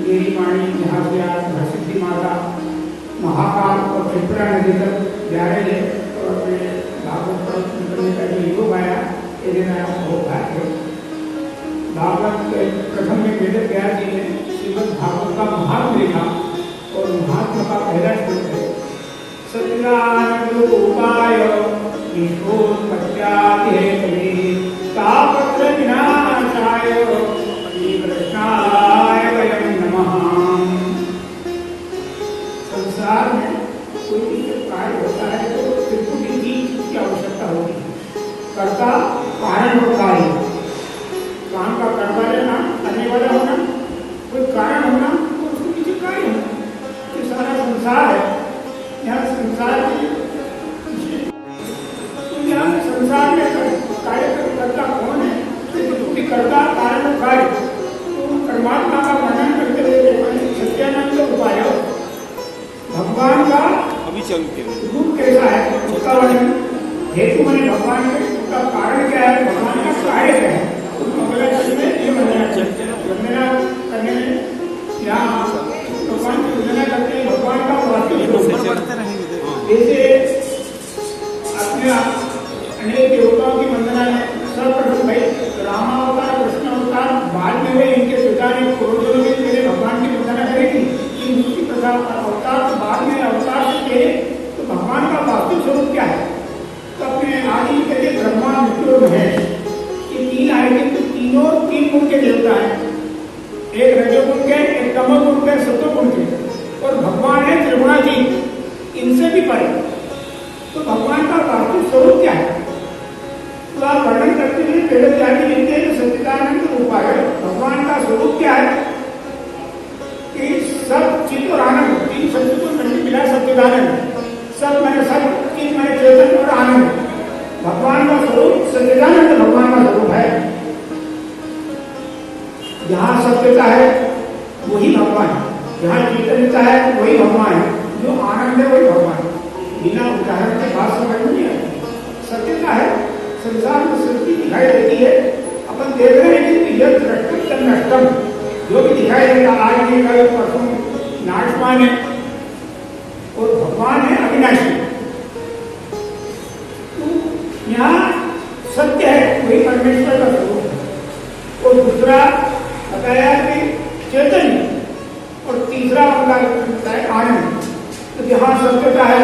मेरी वाणी यहाँ से आज हरसिद्धि माता महाकाल और त्रिपुरा नदी तक जा रही है और अपने भागवत पर करने का जो योग आया ये देना बहुत भाग्य। भागवत प्रथम में वेद व्यास जी ने श्रीमद् भागवत का महात्म लिखा और महात्मा का पहला श्लोक है सच्चिदानंदरूपाय विश्वोत्पत्त्यादिहेतवे तापत्र विनाशाय श्रीकृष्णाय वयं नमः। संसार में कोई भी कार्य होता है तो त्रिपुटी की आवश्यकता होती है, कर्ता कारण और कार्य। काम का करवा लेना, करने वाला होना, कोई कारण होना तो उसके पीछे कार्य होना। ये सारा संसार है। यहाँ संसार में तो यहाँ संसार में कार्य करता कौन है? त्रिपुटी कर्ता कारण और कार्य। तो परमात्मा का वर्णन करते हुए सत्यानंद उपाय भगवान का रूप कैसा है उसका वर्णन, हेतु मैंने भगवान के उसका कारण क्या है, भगवान का कार्य क्या है, ये वंदना करने में यहाँ भगवान की वंदना करते हैं। भगवान का जैसे अपने अनेक देवताओं की वंदना है। सर्वप्रथम भाई रामावतार कृष्ण अवतार बाद में हुए, इनके पिता ने पूर्वजों ने पहले भगवान की वंदना करी थी। इन दूसरी प्रथा अवतार बाद में अवतार से पहले तो भगवान का वास्तविक स्वरूप क्या है? तो अपने आदि कहते ब्रह्मा विष्णु महेश ये तीन आए थे। तो तीनों तीन गुण के देवता है, एक रजोगुण के, एक तमोगुण के, सत्वगुण के, और भगवान है त्रिगुणातीत, इनसे भी परे। तो भगवान का वास्तविक स्वरूप क्या है? तो आप वर्णन करते हुए पहले जाके लिखते हैं सच्चिदानंद रूपाय। भगवान का स्वरूप क्या है कि सब चित्त और आनंद, तीन शब्द को मिला सच्चिदानंद। सब मैंने सब चित्त मैंने चेतन और आनंद। भगवान का स्वरूप सच्चिदानंद भगवान का स्वरूप है। जहाँ सत्यता है वही भगवान, जहाँ चैतन्यता है वही भगवान, जो आनंद है वही भगवान। बिना उदाहरण के बात समझ नहीं आती। सत्यता है, संसार में सृष्टि दिखाई देती है, अपन देख रहे हैं कि यह दृष्टम नष्टम, जो भी दिखाई देता आज नहीं कल परसों नाशवान है, और भगवान है अविनाशी। तो यहाँ सत्य है वही परमेश्वर का स्वरूप है। और दूसरा बताया कि चैतन्य, और तीसरा बताया आनंद। तो जहाँ सत्यता है,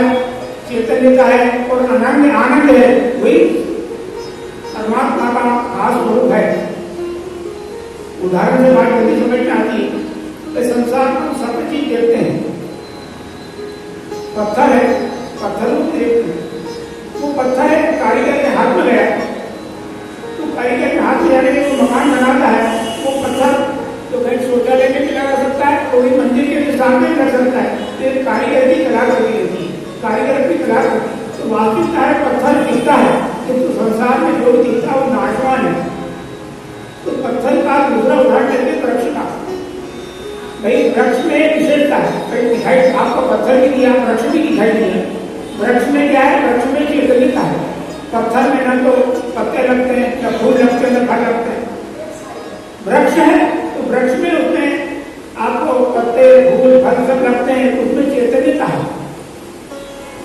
चैतन्यता है और अनन्य आनंद है, वही परमात्मा का खास स्वरूप है। उदाहरण से बात जल्दी समझ में आती है। तो संसार में सब चीज देखते हैं। पत्थर है, पत्थर को देखते हैं। वो पत्थर है कारीगर के हाथ में गया, तो कारीगर के हाथ में जाने के वो मकान बनाता है। वो पत्थर तो कहीं शौचालय में भी लगा सकता है, कोई मंदिर के सामने कर सकता है। तो कारीगर की कला करती रहती है, कारीगर की कला करती है। तो वास्तविकता है पत्थर दिखता है, किंतु तो संसार में जो दिखता है वो नाशवान है। तो पत्थर का दूसरा उदाहरण लेते वृक्ष का। भाई वृक्ष में विशेषता है, भाई दिखाई आपको पत्थर भी दिया, वृक्ष भी दिखाई दिया। वृक्ष में क्या है? वृक्ष में चेतन्यता है। पत्थर में न तो पत्ते लगते हैं, न फूल लगते हैं, न फल लगते हैं। वृक्ष है तो वृक्ष में उसमें आपको पत्ते फूल फल सब लगते हैं, उसमें चैतन्यता है।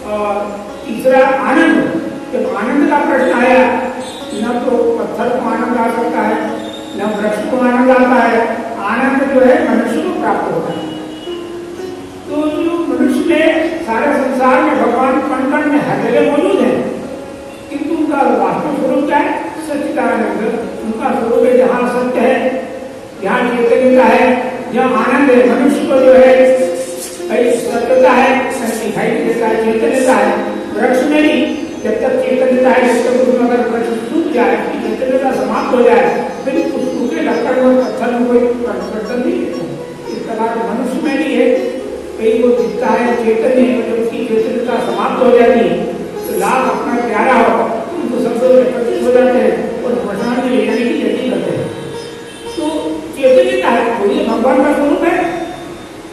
और तीसरा आनंद। जब आनंद का प्रश्न आया, न तो पत्थर को आनंद आ सकता है, न वृक्ष को आनंद आता है। आनंद जो है मनुष्य को प्राप्त होता है। तो जो मनुष्य में सारे संसार में भगवान कण कण में हर जगह मौजूद है, किंतु उनका वास्तविक स्वरूप क्या है? सच्चिदानंद। उनका स्वरूप है जहाँ सत्य है, जहाँ चैतन्यता है, जहाँ आनंद है। मनुष्य को जो है सत्यता है, दिखाई देता है, चैतन्यता है। वृक्ष में भी जब तक चैतन्यता है, जब तक उसमें अगर वृक्ष सूख जाए, चैतन्यता समाप्त हो जाए, फिर उस सूखे लकड़ और पत्थर में कोई परिवर्तन नहीं है। इस प्रकार मनुष्य में भी है, कहीं वो दिखता है चैतन्य है, जब उसकी चैतन्यता समाप्त हो जाती है तो लाभ अपना प्यारा हो, उनको सब लोग एकत्रित हो जाते हैं और प्रसाद में ले जाने की जल्दी करते हैं। तो चैतन्यता है, वही भगवान का स्वरूप है।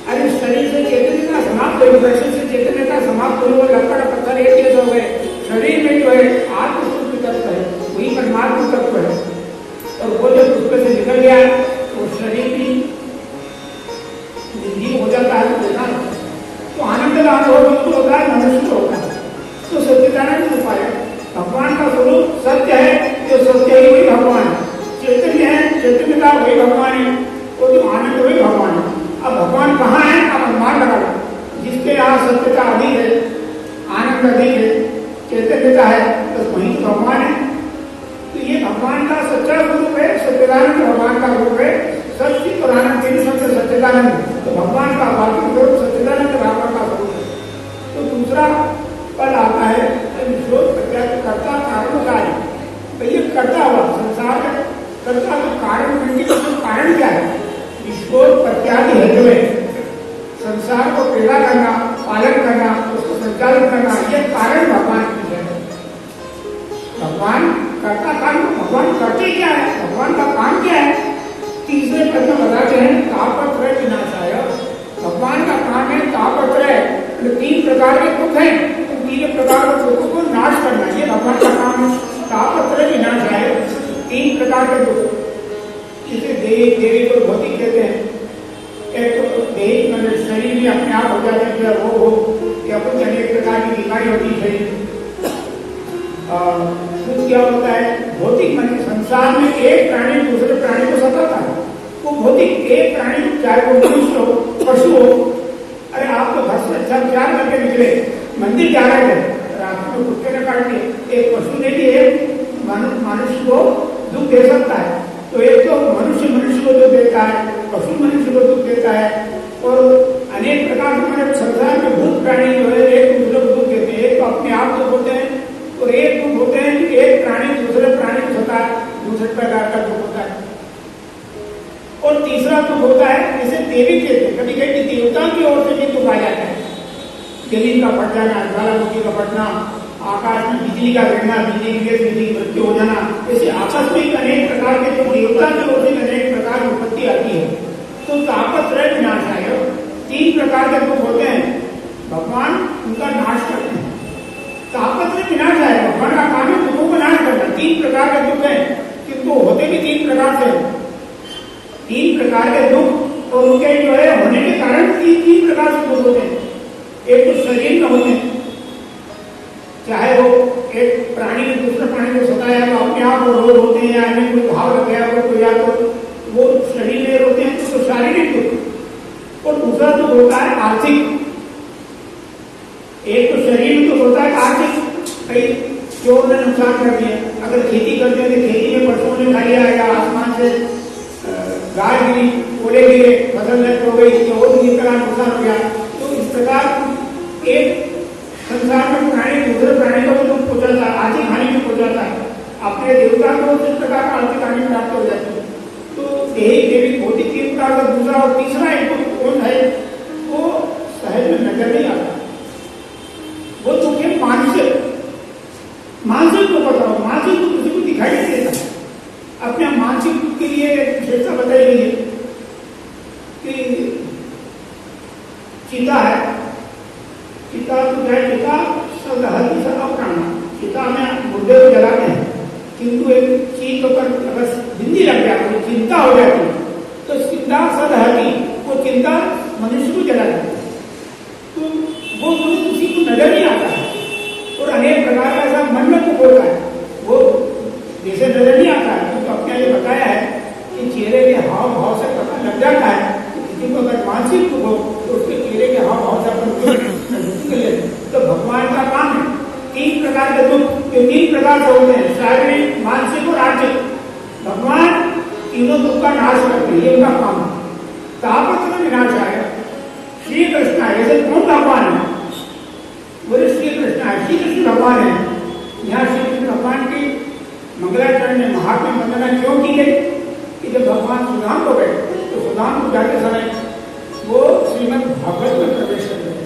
अरे शरीर से चैतन्यता समाप्त हुई, वृक्ष से चैतन्यता समाप्त हुई, लकड़ पत्थर एक चीज हो गए। शरीर में जो है आत्म तत्व है, वही परमात्मा तत्व है। और वो जब उसमें से निकल गया तो शरीर भी जीव हो जाता है तो बेकार होता है। तो आनंद का अनुभव बिल्कुल होता है, मनुष्य को होता है। तो सच्चिदानंद उपाय भगवान का स्वरूप सत्य है, जो सत्य है वही भगवान है। चैतन्य है, चैतन्यता वही भगवान है, वो जो आनंद वही भगवान है। अब भगवान कहाँ है, आप अनुमान लगा लो। जिसके यहाँ सत्यता अधिक है, आनंद अधिक है, चैतन्यता है, तो वही तो भगवान है। तो ये भगवान का सच्चा स्वरूप है, सच्चिदानंद भगवान का रूप है। सत्य और आनंद के शब्द सच्चिदानंद, तो भगवान का बाकी स्वरूप सच्चिदानंद भगवान का स्वरूप है। तो दूसरा पद आता है विश्व कर्ता कारण कार्य। तो ये कर्ता हुआ संसार का कर्ता, तो कारण बनने का कारण क्या है? विश्व प्रत्यादि हेतु में संसार को पैदा करना, पालन करना, उसको संचालित करना, ये कारण भगवान की है। भगवान कर्ता कारण, भगवान करते क्या है, भगवान का काम क्या है? तीसरे पद में बताते हैं तापत्रय विनाशाय। भगवान का काम है तापत्रय, तीन प्रकार के दुख हैं, तो तीन प्रकार के दुखों को नाश करना, ये भगवान का काम है। तापत्रय विनाशाय, तीन प्रकार के दुख, जिसे देहिक, देविक और भौतिक कहते हैं। एक तो देहिक मतलब शरीर में अपने आप हो जाते हैं, रोग हो या कुछ अनेक प्रकार की बीमारी होती है। कुछ क्या होता है भौतिक, मन संसार में एक प्राणी दूसरे प्राणी को सताता है, वो भौतिक। एक प्राणी चाहे वो मनुष्य हो, पशु हो, अरे आप तो घर से अच्छा विचार करके निकले, मंदिर जा रहे थे, रात में कुत्ते ने काट दिए, एक पशु ने भी एक मनुष्य को दुख दे सकता है। तो एक तो मनुष्य को दुख देता है, पशु मनुष्य को दुख देता है, और अनेक प्रकार के संसार में भूत प्राणी जो है एक दूसरे को दुख देते हैं। एक तो अपने आप दुख होते हैं, और एक दुख होते हैं कि एक प्राणी दूसरे प्राणी को सता है, दूसरे प्रकार का दुख होता है। और तीसरा दुख होता है जैसे देवी के, कभी कभी देवता की ओर से भी दुख आ जाता है। जमीन का फट जाना, ज्वालामुखी का फटना, आकाश में बिजली का गिरना, बिजली की मृत्यु हो जाना, ऐसे आकस्मिक अनेक प्रकार के जो देवता की ओर से अनेक प्रकार की उत्पत्ति आती है। तो तापत्रय विनाशाय, तीन प्रकार के दुख होते हैं, भगवान उनका नाश करते हैं। तापत्रय विनाशाय, भगवान का काम है दुखों को नाश करना। तीन प्रकार के दुख है, किंतु होते भी तीन प्रकार से, तीन प्रकार के दुख, और उनके जो है होने के कारण तीन प्रकार से दुख होते हैं। एक तो शरीर में होते हैं, चाहे वो एक प्राणी ने दूसरे प्राणी को सताया तो अपने आप वो रोग होते हैं, या अन्य कोई भाव लग गया तो या तो वो शरीर में होते हैं, तो शारीरिक दुख। और दूसरा दुख होता है आर्थिक। एक तो शरीर में दुख होता है आर्थिक, कई चोर ने नुकसान कर दिया, अगर खेती करते हैं तो खेती में पशुओं ने खा लिया, या आसमान से गाय गिरी, ओले गिरे, फसल नष्ट हो गई, तो वो भी तरह नुकसान हो गया। तो इस प्रकार एक संसार में प्राणी दूसरे प्राणी को दुख पहुंचाता है, आर्थिक हानि भी पहुंचाता है। अपने देवता को इस प्रकार का आर्थिक हानि प्राप्त हो जाती है। तो देहिक, देविक, भौतिक तीन प्रकार का दूसरा और तीसरा एक दुख कौन है, वो सहज में नजर नहीं आता। वो दुख है मानसिक। मानसिक को बताओ, मानसिक दुख किसी को दिखाई नहीं देता। अपने मानसिक दुख के लिए विशेषता बताई गई है कि चिता है, चिता तो क्या है, चिता सब हल्की सा अपराना, चिता में मुद्दे को जलाते हैं, किंतु एक चीज पर अगर बिंदी लग जाती है, चिंता हो जाती है, तो चिंता सदहती, वो चिंता मनुष्य को जला देती है। तो वो किसी को नजर नहीं आता है, और अनेक प्रकार का ऐसा मन में दुख होता है, वो जैसे नजर नहीं आता है। तो अपने ये बताया है कि चेहरे के हाव भाव से पता लग जाता है कि किसी को अगर मानसिक दुख हो तो उसके चेहरे के हाव भाव से अपन तो भगवान का काम है तीन प्रकार के दुख, ये तीन प्रकार से होते हैं, शारीरिक, मानसिक और आर्थिक। भगवान तीनों दुख का नाश करते हैं, ये उनका काम है। तापत्रय विनाशाय, श्री कृष्ण है। जैसे कौन भगवान है, बोले श्री कृष्ण है, श्री कृष्ण भगवान है। यहाँ श्री कृष्ण भगवान की मंगलाचरण में महात्मा वंदना क्यों की गई कि जब भगवान सुदाम को गए तो सुदाम को जाते समय वो श्रीमद् भागवत में प्रवेश कर गए,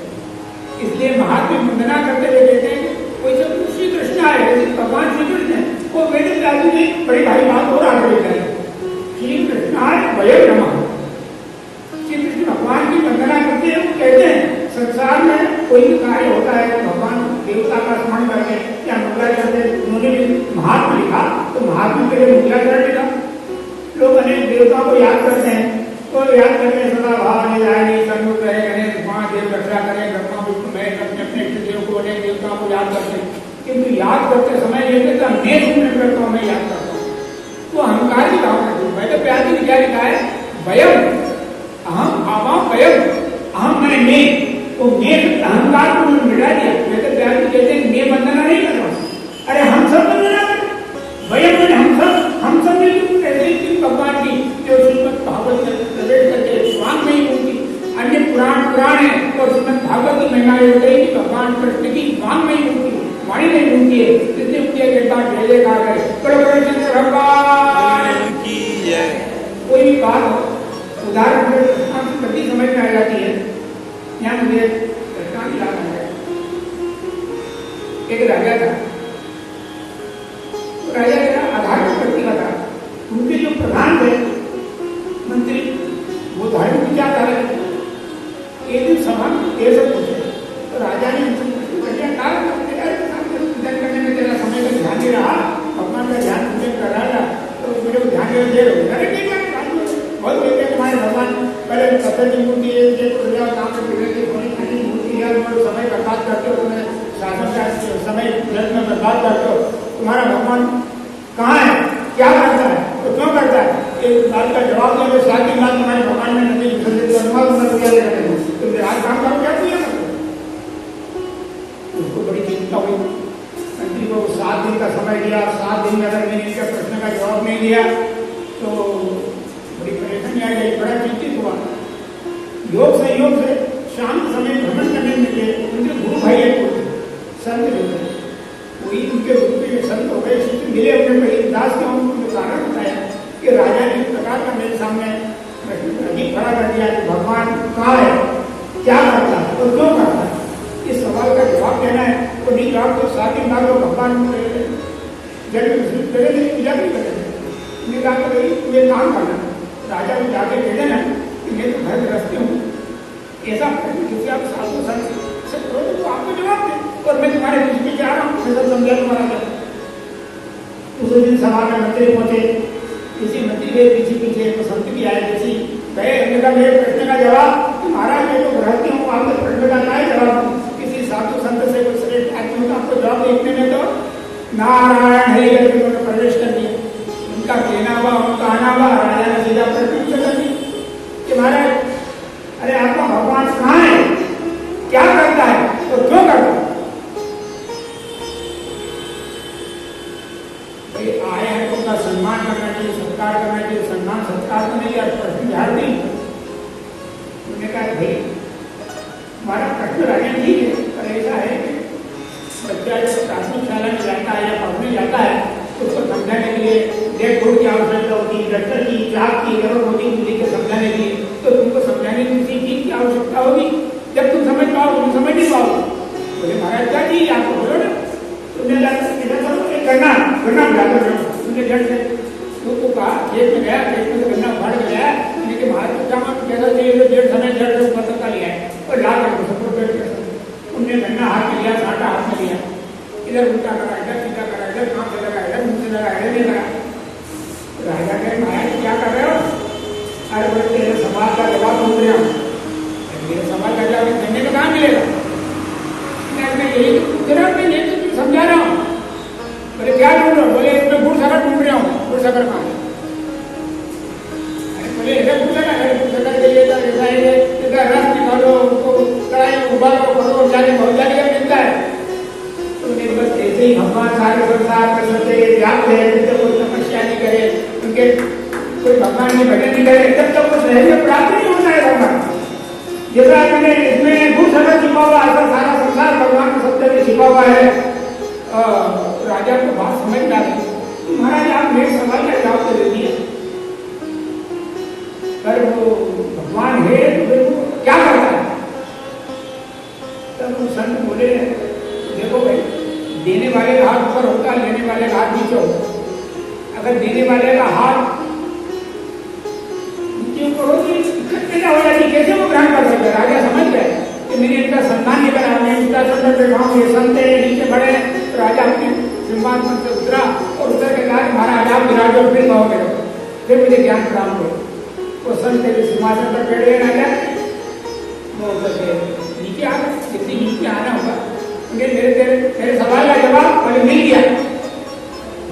इसलिए महात्मा वंदना करते हुए कहते हैं कोई जब श्री कृष्ण आए, भगवान श्री कृष्ण है, वो वेद व्यास ने बड़ी भारी बात और आगे लेकर आए, श्री कृष्ण आए वय नमः। श्री कृष्ण भगवान की वंदना करते हैं, वो कहते हैं संसार में कोई भी कार्य होता है तो भगवान देवता का स्मरण करते हैं या मंगलाचरण करते हैं। उन्होंने भी महात्मा लिखा तो महात्मा के लिए मंगलाचरण लिखा। लोग अनेक देवताओं को याद करते हैं, तो याद करने सदा भाव निधानी सन्मुख रहे गणेश पांच देव रक्षा करें ब्रह्मा विष्णु महेश अपने अपने इष्ट देव को अनेक देवताओं को याद करते, किंतु याद करते समय ये कहता मैं सुनने करता हूँ, मैं याद करता हूँ, तो अहंकार की भावना थी। मैं तो प्यार की क्या लिखा है, वयम अहम आवाम वयम, अहम मैंने मैं, तो मैं अहंकार को मिटा दिया। मैं तो प्यार की कहते हैं मैं वंदना नहीं कर रहा हूँ, अरे हम सब वंदना करें, वयम मैंने हम सब मिलकर ऐसे ही भगवान की जो श्रीमद् भागवत में प्रवेश करके स्वांग में ही उनकी अन्य पुराण है और श्रीमद् भागवत की महिमा ये बताई कि भगवान कृष्ण की वांग में ही उनकी वाणी में उनकी है, इसलिए उनकी एक बात जय जयकार है, बड़े बड़े चंद्र भगवान की जय। कोई भी बात हो उदाहरण प्रति समझ में आ जाती है। यहाँ मुझे दृष्टांत याद आ गया, एक राजा था, राजा का आधार प्रतिभा था, उनके जो प्रधान थे मंत्री वो धार्मिक विचार कर रहे थे। एक दिन सभा में ये सब पूछे तो राजा ने पूजन करने में तेरा समय का ध्यान नहीं रहा, भगवान का ध्यान पूजन कर रहा था, तो मुझे ध्यान देर हो गया। बहुत कहते हैं तुम्हारे भगवान पहले पत्थर की मूर्ति है, काम की मूर्ति है, समय बर्बाद करते हो, तुम्हें शासन का समय में बर्बाद करते हो, तुम्हारा भगवान कहाँ है, क्या करता है, तो क्यों करता है? एक बात का जवाब दिया, 7 दिन बाद तुम्हारे भगवान ने नदी तुम आज काम करो, क्या किया? उसको बड़ी चिंता हुई, मंत्री को 7 दिन का समय दिया, 7 दिन में अगर मैंने इनका प्रश्न का जवाब नहीं दिया तो बड़ी परेशानी आ गई, बड़ा चिंतित हुआ। योग संयोग से शाम समय भ्रमण करने में गए, उनके गुरु भाई एक संत रहते, वही उनके रूप में संत हो गए, शिष्य मिले, उन्हें दास के उनको कारण बताया कि राजा ने इस प्रकार का मेरे सामने प्रश्न खड़ा कर दिया कि भगवान कहाँ है, क्या करता है और क्यों करता है, इस सवाल का जवाब देना है। तो नहीं जवाब तो 7 दिन बाद वो भगवान पूजा नहीं करेंगे। उन्हें कहा कि भाई तुम्हें काम करना, राजा को जाके कह देना कि मैं तो घर गृहस्थी हूँ, ऐसा क्योंकि आप साधु से करो तो आपको जवाब दे, और मैं तुम्हारे बीच में जा रहा हूँ, मैं सब समझा तुम्हारा। उस दिन सभा में मंत्री पहुंचे, किसी मंत्री के पीछे पीछे तो संत भी आए, किसी गए, हमने कहा मेरे प्रश्न का जवाब कि महाराज मैं तो गृहस्थी हूँ, आपके प्रश्न का क्या जवाब? किसी साधु संत से कुछ श्रेष्ठ आदमी होता आपको जवाब देखने में तो नारायण हरि करके उन्होंने प्रवेश कर दिया। उनका कहना हुआ, उनका आना हुआ, राजा ने सीधा प्रश्न कर दिया कि महाराज अरे आपका भगवान कहाँ है, क्या करता है और क्यों करता है? आए हैं तो उनका सम्मान करना चाहिए, सत्कार करना चाहिए, सम्मान सत्कार तो नहीं, प्रश्न झाड़ नहीं। उन्होंने कहा भाई हमारा प्रश्न राजा ठीक है, पर ऐसा है कि बच्चा जब प्राथमिक शाला में जाता है या पढ़ने जाता है तो उसको समझाने के लिए डेढ़ फुट की आवश्यकता होती है, डॉक्टर की, चाक की जरूरत होती है बुद्धि को समझाने के लिए, तो तुमको समझाने की किसी चीज की आवश्यकता होगी, जब तुम समझ पाओ तुम समझ नहीं पाओ। बोले महाराज क्या चाहिए आपको, बोलो ना। गन्ना उड़ाकर उनके जड़ से उसको कहा, खेत में गया, खेत में से गन्ना उखाड़ के गया, लेकिन महाराज जामा कैसा चाहिए, डेढ़ समय जड़ से ऊपर तक का लिया है और ला कर सबको पेड़ के उनने गन्ना हाथ में लिया, आटा हाथ में लिया, इधर उल्टा करा, इधर सीधा करा, इधर काम से लगा, इधर मुंह से लगा, इधर नहीं लगा। राजा कहे महाराज क्या कर रहे हो? अरे बोले तेरे सवाल का जवाब ढूंढ रहा हूँ। मेरे सवाल का जवाब देने का कहाँ मिलेगा? मैं यही तो पूछ रहा हूँ, मैं यही तो समझा रहा हूँ। बोले क्या ढूंढ रहा हूँ? बोले इसमें गुड़ शक्कर ढूंढ रहा हूँ, गुड़ शक्कर कहाँ है? अरे बोले इधर गुड़ शक्कर है, गुड़ शक्कर के लिए इधर रस निकालो, उसको कढ़ाई में उबालो, करो, जाने बहुत जाने का मिलता है। तो उन्हें बस ऐसे ही भगवान सारे संसार में सोचे व्याप्त है, जब कोई तपस्या नहीं करे, उनके कोई भगवान की भजन नहीं करे, तब तक कुछ रहने प्राप्त नहीं होता है भगवान। जैसा मैंने इसमें गुड़ शक्कर छिपा हुआ है, सारा संसार भगवान के सत्य में छिपा हुआ है। राजा को बात समझ में आ गई, महाराज आप मेरे सवाल का जवाब तो दे दिए, पर वो भगवान है तो वो क्या करता है? तब वो संत बोले देखो भाई, देने वाले का हाथ ऊपर होता है, लेने वाले का हाथ नीचे होता। अगर देने वाले का हाथ नीचे ऊपर हो तो दिक्कत पैदा हो जाती, कैसे वो ग्रहण कर सकता है? राजा समझ गए कि मैंने इनका सम्मान नहीं करा, मैं उनका संत बैठाऊँ, ये संत है नीचे बढ़े। तो राजा अपने सिंहासन से उतरा और उतर के कहा महाराज आप विराजो, फिर कहोगे, फिर मुझे ज्ञान प्राप्त हो। वो संत तेरे सिंहासन पर बैठ गए राजा, वो करके नीचे आ गए, जितनी नीचे आना होगा उन्हें मेरे सवाल का जवाब मुझे मिल गया।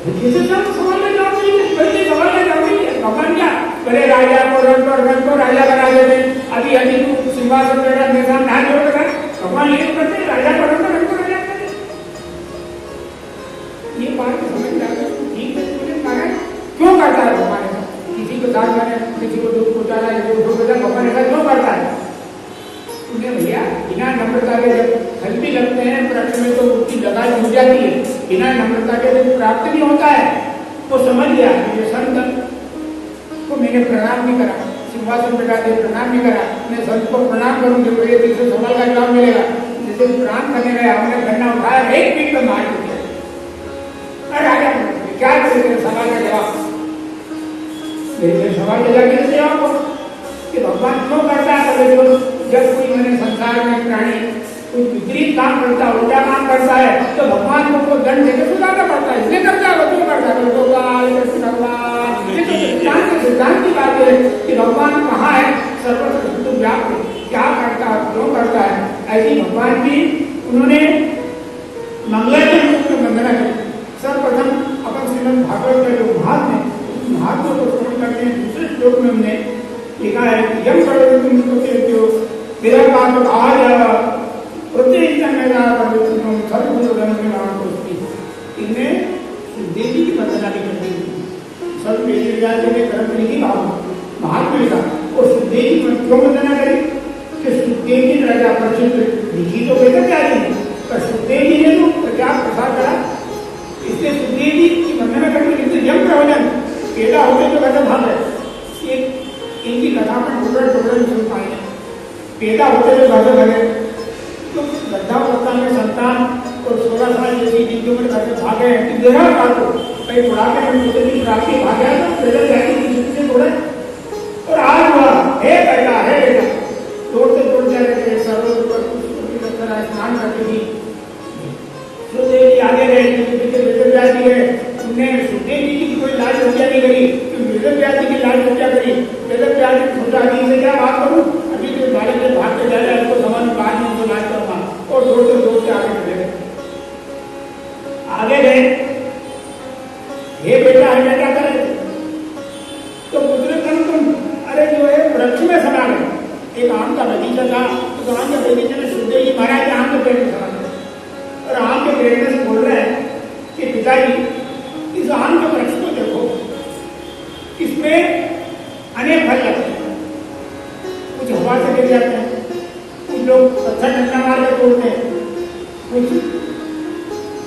किसी सवाल का जवाब नहीं है, पहले सवाल का जवाब नहीं है। भगवान क्या बड़े राजा को रंग को राजा बना देते, अभी अभी तू सिंहासन पर बैठा मेरे सामने हाथ जोड़ कर भगवान ये करते हैं, राजा को रंग को राजा करते। ये बात समझ में आता है ठीक है, मुझे मारा क्यों करता है भगवान ऐसा, किसी को दान मारे किसी को दुख पहुंचाना भगवान ऐसा क्यों करता है? उन्हें भैया बिना नम्रता के जब फल भी लगते हैं वृक्ष में तो उसकी लगाई हो जाती है, बिना नम्रता के जब प्राप्त नहीं होता है वो समझ गया ये संत को मैंने प्रणाम नहीं करा, सिंहासन बैठा दे प्रणाम नहीं करा, मैं संत को प्रणाम करूंगी तो ये तीसरे सवाल का जवाब मिलेगा। जैसे प्रणाम करने गया हमने गन्ना उठाया एक मिनट में मार दिया, अरे आजा क्या करेंगे सवाल का जवाब, मेरे सवाल का जवाब कैसे आपको कि भगवान क्यों करता है? जब कोई मैंने संसार में प्राणी कोई विपरीत काम करता है, उल्टा काम करता है तो भगवान को तो दंड देकर सुधारना पड़ता है, इसलिए करता है, क्यों करता है? सिद्धांत की बात है कि भगवान कहाँ है, सर्वत्र व्याप्त क्या करता है, क्यों करता है। ऐसी भगवान की उन्होंने मंगलाचरण रूप में वंदना की। सर्वप्रथम अपन श्रीमद् भागवत का जो महात्मा को स्मरण करते हैं, दूसरे श्लोक में हमने लिखा है यम करोगे तुम तो मेरा बात आज प्रत्येक मेरा इनमें देवी की वंदना भी करती है। सब ने कर्म लिखी महात्मा लिखा और सुखदेव की क्यों वंदना करी कि सुखदेव जी राजा प्रसिद्ध लिखी तो बेहतर क्या थी, पर सुखदेव जी ने तो प्रचार प्रसार करा, इसलिए सुखदेव जी की वंदना करने के लिए यम प्रवचन पैदा होते तो कैसे भाग है, इनकी कथा में टुकड़े सुन पाए पैदा होते हुए घर भरे तो गड्ढा में संतान और 16 साल जैसी जिंदगी में घर भागे कि देना काटो कहीं बुढ़ापे में मुझे भी प्राप्ति भागे तो पैदल जाती किसी से थोड़े और आज हुआ हे बेटा दौड़ते जाते सरोवर पर स्नान करती थी, सुखदेव जी आगे गए वेद व्यास जी गए, उन्हें सुखदेव जी की कोई लाज हत्या नहीं करी, वेद व्यास जी की लाज हत्या करी। वेद व्यास जी सोचा जी से क्या बात करूं, अभी तो बालक के भाग के जाए उसको समझ में बात नहीं तो लाज करूंगा और दौड़ते आगे गए। हे बेटा हमें क्या करे तो दूसरे कल तुम अरे जो है वृक्ष में समा गए, एक आम का बगीचा था, उस आम के बगीचे में सुखदेव जी महाराज आम के पेड़ में समा गए और आम के पेड़ में से बोल रहे हैं कि पिताजी इस आम के वृक्ष को देखो, इसमें अनेक फल लगते हैं, कुछ हवा से गिर जाते हैं, कुछ लोग पत्थर डंडा मार के तोड़ते हैं, कुछ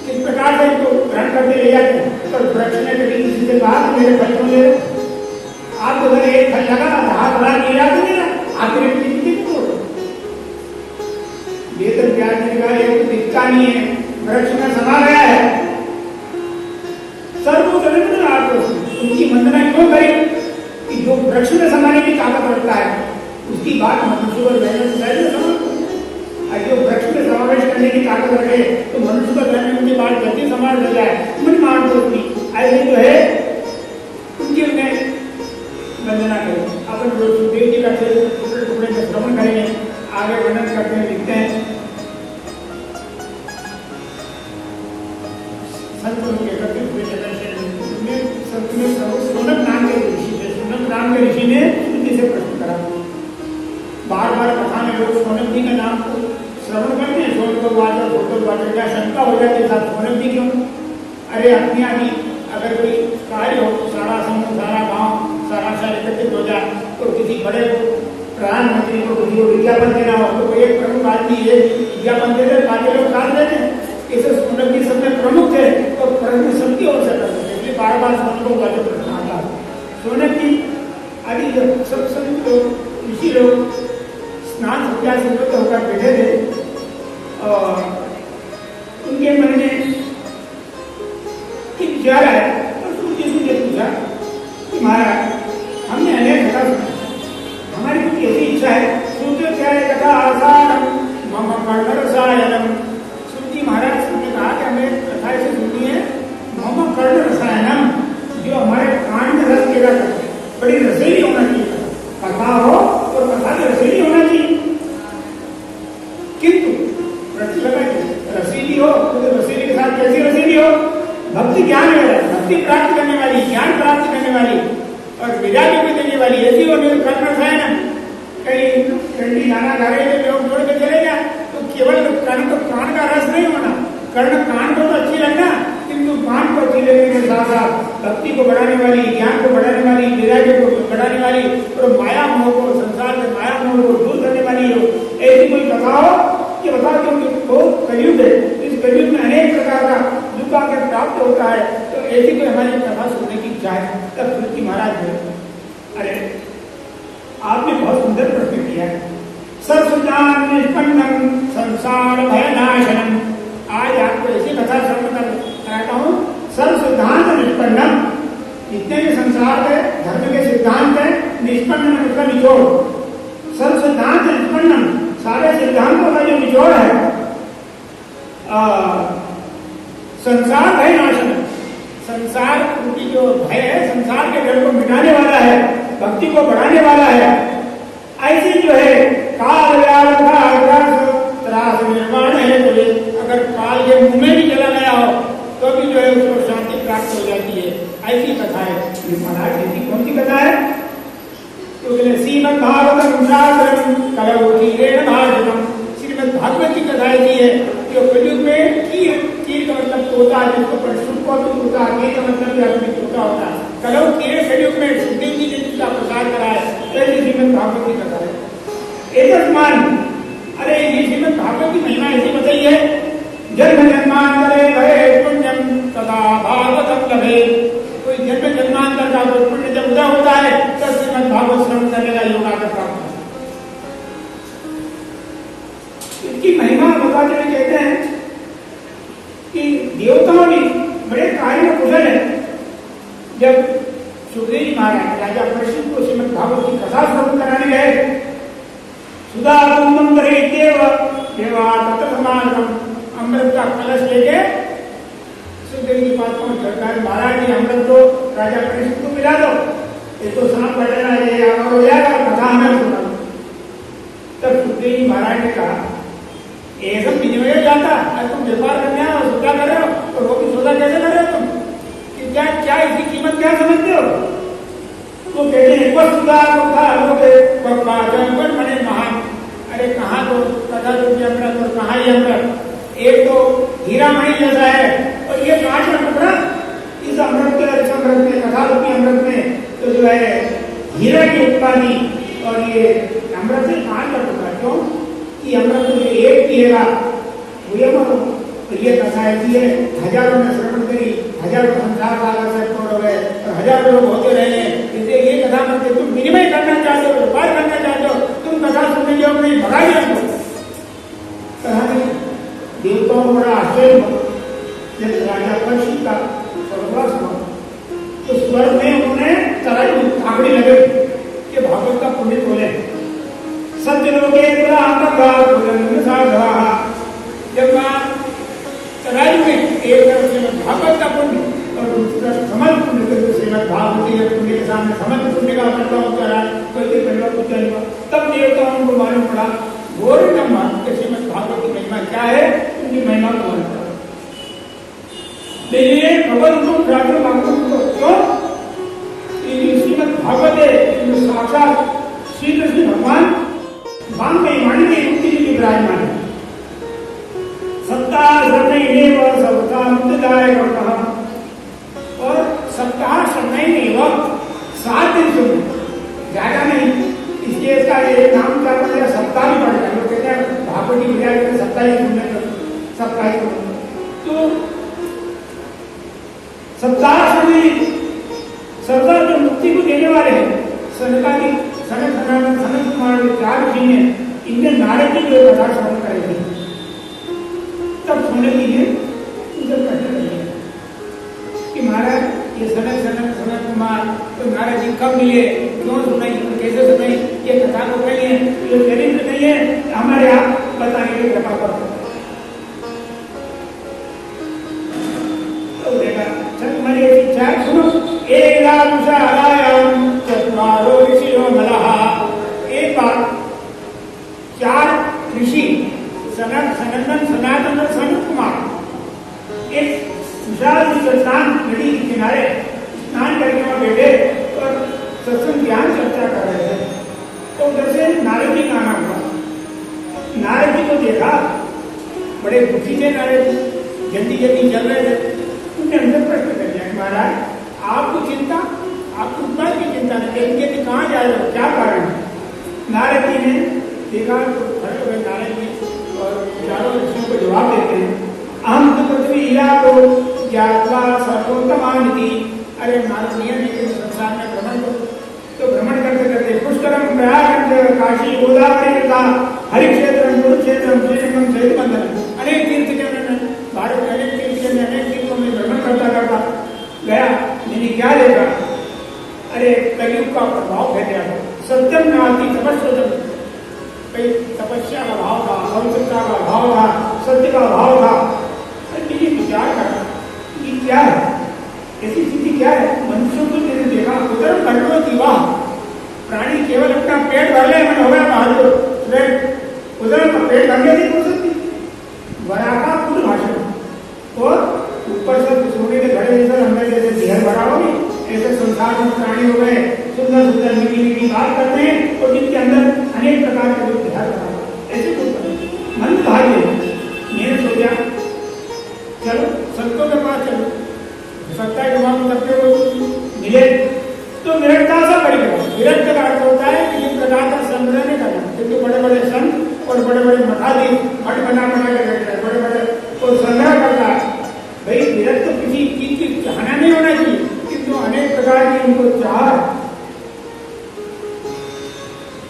किस प्रकार से इनको ग्रहण करके ले जाते हैं। पर वृक्ष ने कभी किसी से कहा कि मेरे फल क्यों ले रहे, आप तो अगर एक फल लगा हाथ बड़ा गिरा तो नहीं रहा आप मेरे किसी तोड़ वेद व्यास जी का एक दिखता नहीं है, वृक्ष में समा गया है, सर्वोदर आपको उनकी वंदना क्यों करें कि जो वृक्ष में समाने की ताकत रखता है उसकी बात मनुष्य और जो वृक्ष में समावेश करने की ताकत रखे तो मनुष्य का धर्म उनकी बात जल्दी समाज हो जाए मन मान को ऐसे जो है उनकी उन्हें वंदना करें। अपन जो सुखदेव जी का टुकड़े में श्रवण करेंगे, आगे वर्णन करते हैं, लिखते हैं सोनक नाम के ऋषि थे, सोनक नाम के ऋषि ने उनकी से प्रश्न करा, बार बार कथा में लोग सोनक जी का नाम को श्रवण करते हैं, सोनक क्या शंका हो जाती है सोनक जी क्यों, अरे अपनी आदि अगर कोई कार्य हो सारा समूह सारा गांव सारा शहर एकत्रित हो जाए तो किसी बड़े को प्रधानमंत्री को किसी को विज्ञापन देना हो तो कोई एक प्रमुख आदमी ये विज्ञापन दे दे, बाकी लोग साथ देते हैं, इसे सोनक जी सब में प्रमुख थे और प्रमुख सबकी ओर से करते थे, इसलिए बार बार सोनकों का जो प्रश्न आता है। सोनक जी आदि जब सब लोग ऋषि लोग स्नान सत्या से होकर बैठे थे और उनके मन में विचार है और सूर्य पूछा कि महाराज हमने अनेक कथा सुना, हमारी कुछ ऐसी इच्छा है, सूर्य क्या है कथा आसान मम कर्णरसायनम। सूर्य महाराज ने कहा कि हमें कथा ऐसे सुननी है मम कर्णरसायनम, जो हमारे कान में रस पैदा करते हैं, बड़ी रसीली होना चाहिए ऋषियों ने कर्म है ना, कहीं ठंडी नाना खा रहे थे लोग जोड़ के चले गया, तो केवल कर्ण तो कान का रस नहीं होना, कर्ण कान को तो अच्छी लगना, किंतु कान को अच्छी लगने के साथ साथ भक्ति को बढ़ाने वाली, ज्ञान को बढ़ाने वाली, वैराग्य को बढ़ाने वाली और माया मोह को, संसार के माया मोह को दूर करने वाली हो, ऐसी कोई कथा हो कि बता क्योंकि बहुत कलयुग है, इस कलयुग में अनेक प्रकार का दुख आकर प्राप्त होता है, तो ऐसी कोई हमारी कथा सुनने की इच्छा है। तब तुलसी महाराज ने, अरे आपने बहुत सुंदर प्रश्न किया है। सर्वज्ञान निष्पन्नम संसार भयनाशनम, आज आपको ऐसी कथा श्रवण कराता हूँ। सर्व सिद्धांत निष्पन्नम, जितने भी संसार के धर्म के सिद्धांत है, निष्पन्न मतलब निचोड़, सर्व सिद्धांत निष्पन्नम, सारे सिद्धांतों का जो निचोड़ है, संसार भय नाशन, संसार की जो भय है, संसार के डर को मिटाने वाला है, भक्ति को बढ़ाने वाला है, ऐसी जो है काल त्रास निर्माण है, तो अगर काल के मुंह में भी चला गया हो तो भी जो है उसको शांति प्राप्त हो जाती है, ऐसी कथा है। महाराज ऐसी कौन सी कथा है? तो श्रीमद भागवतम शास्त्रम कलौकीरेण भाषितम, श्रीमद भागवत की कथा ऐसी है जो कलयुग में कीर का मतलब तोता, जिसको परिश्रम को तोता, कीर का मतलब भी तोता होता है, कलौकीरे कलयुग में सुखदेव जी ने जिसका प्रसार करा है, ऐसी श्रीमद भागवत की कथा है। एक मान, अरे ये श्रीमद भागवत की महिमा ऐसी बताई है, जन्म जन्मांतरे भये पुण्यम तदा भागवतम लभे, कोई जन्म जन्मांतर का कोई पुण्य जब उदय होता है तब श्रीमद भागवत श्रवण करने का योग आकर प्राप्त होता है। इसकी महिमा बताते हुए कहते हैं कि देवताओं भी बड़े कार्य में कुशल है। जब सुखदेव जी महाराज राजा परीक्षित को श्रीमद भागवत की कथा श्रवण कराने गए, सुधा कुंभम करे देवा तत्समागम, अमृत का कलश लेके सुखदेव जी पास पहुंच सरकार, महाराज जी अमृत को राजा परीक्षित को मिला दो, ये तो सांप बढ़ेगा, ये अमर हो जाएगा, कथा हमें सुना दो। तब सुखदेव जी महाराज ने कहा, ये सब विनिमय हो जाता, अगर तुम व्यापार करने आओ, सौदा कर रहे हो, तो वो भी सौदा कैसे कर रहे हो तुम, कि क्या क्या इसकी कीमत क्या समझते हो? तो कहते हैं वसुधा बने महान, अरे कहाँ तो कथा रूपी अमृत और कहाँ ही अमृत, एक तो हीरा मणि जैसा है और ये कांच का टुकड़ा, इस अमृत के, इस अमृत में, कथा रूपी अमृत में तो जो है हीरा की उत्पादी, और ये अमृत है कांच का टुकड़ा, क्यों कि अमृत जो एक पिएगा वो मरो, तो ये कथा ऐसी है, हजारों ने श्रवण करी, हजारों संसार काल से तोड़ हो गए और हजारों लोग होते रहे, इसलिए ये कथा में तुम विनिमय करना चाहते हो, व्यापार करना चाहते हो, तुम कथा सुनने के योग नहीं, भगा दिया देवताओं को बड़ा आश्चर्य हुआ जब राजा परीक्षित का स्वर्गवास हुआ, तो स्वर्ग में उन्होंने तराई आंकड़ी लगे कि भागवत का पुण्य खोले। सत्य लोगे जब तराई में एक तरफ से भागवत का पुण्य और दूसरी तरफ समर्थ पुण्य, श्रीमद भागवती पुण्य के सामने समर्थ पुण्य का परिणाम होता रहा, कोई परिवार पूछा नहीं हुआ। तब देवताओं को मालूम पड़ा घोर ब्रह्मा के श्रीमद भागवत की महिमा क्या है, उनकी महिमा को मालूम पड़ा। लेकिन भगवत को प्रार्थना भागवत को क्यों, श्रीमद भागवत है साक्षात श्री कृष्ण भगवान वाम में वाणी में युक्ति जी विराजमान है। सप्ताह शरणैव सबका मुक्तिदायक कहा, और सप्ताह शरणैव 7 दिन सुन, ज्यादा नहीं, इसलिए इसका ये नाम क्या पड़ेगा, सप्ताह भी पड़ेगा। लोग कहते हैं भागवत की बजाय कहते सप्ताह ही सुनने का, सप्ताह ही तो सप्ताह शनि सरदार जो मुक्ति को देने वाले हैं, सनकादि सनत कुमार के 4 ऋषि हैं, इनके नारद जी जो कथा श्रवण करेंगे तब सुनने के लिए उनसे प्रश्न करेंगे कि महाराज ये सनत कुमार तो नारद जी कब मिले, क्यों सुनाई, कैसे सुनाई, ये कथा को कही है, ये चरित्र नहीं है, हमारे आप बताने की कृपा करो। तो देखा तुम्हारी इच्छा है, सुनो। एक बार 4 ऋषि सनातन और सनत कुमार एक विशाल स्नान नदी के किनारे स्नान करके वहां बैठे और सत्संग ज्ञान चर्चा कर रहे थे, तो उधर से नारद जी का आना हुआ। नारद जी को देखा, बड़े दुखी थे नारद जी, जल्दी जल्दी चल रहे थे। उनने अंदर प्रश्न कर दिया, महाराज आपको चिंता, आपको उतना की चिंता नहीं, जल्दी जल्दी कहाँ जा रहे हो, क्या कारण है? नारद जी ने देखा तो खड़े हुए नारद जी और चारों ऋषियों को जवाब देते हैं, हम तो पृथ्वी इला को ज्ञातवा सर्वोत्तमान की। अरे नारद नियम है कि संसार में भ्रमण करो, तो भ्रमण करते करते पुष्करम प्रयाग काशी गोदावरी का हरिक्षेत्र कुरुक्षेत्र श्रीरंगम सहित बंधन, अनेक तीर्थ के मैंने भारत में अनेक तीर्थ के अनेक तीर्थों में भ्रमण करता करता गया, मैंने क्या देखा? अरे कलयुग का प्रभाव फैल गया, सत्यम में आती तपस्या, तपस्या का भाव था, अवसरता का भाव था, सत्य का भाव था। अरे ये विचार करना ये क्या है, ऐसी स्थिति क्या है? मनुष्यों को मैंने देखा उधर कंट्रोल की वाह, प्राणी केवल अपना पेट भर ले हो गया बहादुर, उधर पेट भरने नहीं हो सकती, वराका पूर्ण भाषण, और ऊपर से सोने के घड़े जैसे अंदर जैसे जहर भरा हो ऐसे संसार में प्राणी हो गए, सुंदर सुंदर मीठी मीठी बात करते हैं और जिनके अंदर अनेक प्रकार के लोग जहर भरा, ऐसे कुछ मन भाग्य। मैंने सोचा चलो संतों के पास चलो, सत्ता के जवाब सबके को मिले तो विरक्ता सा पड़ गया। विरक्त का अर्थ होता है कि जिस प्रकार का संग्रह नहीं करना, क्योंकि बड़े बड़े संत और बड़े बड़े मठाधीश मठ बना के बैठते हैं, बड़े बड़े तो संग्रह करता है। भाई विरक्त किसी चीज की चाहना नहीं होना चाहिए, किंतु अनेक प्रकार की उनको चाह।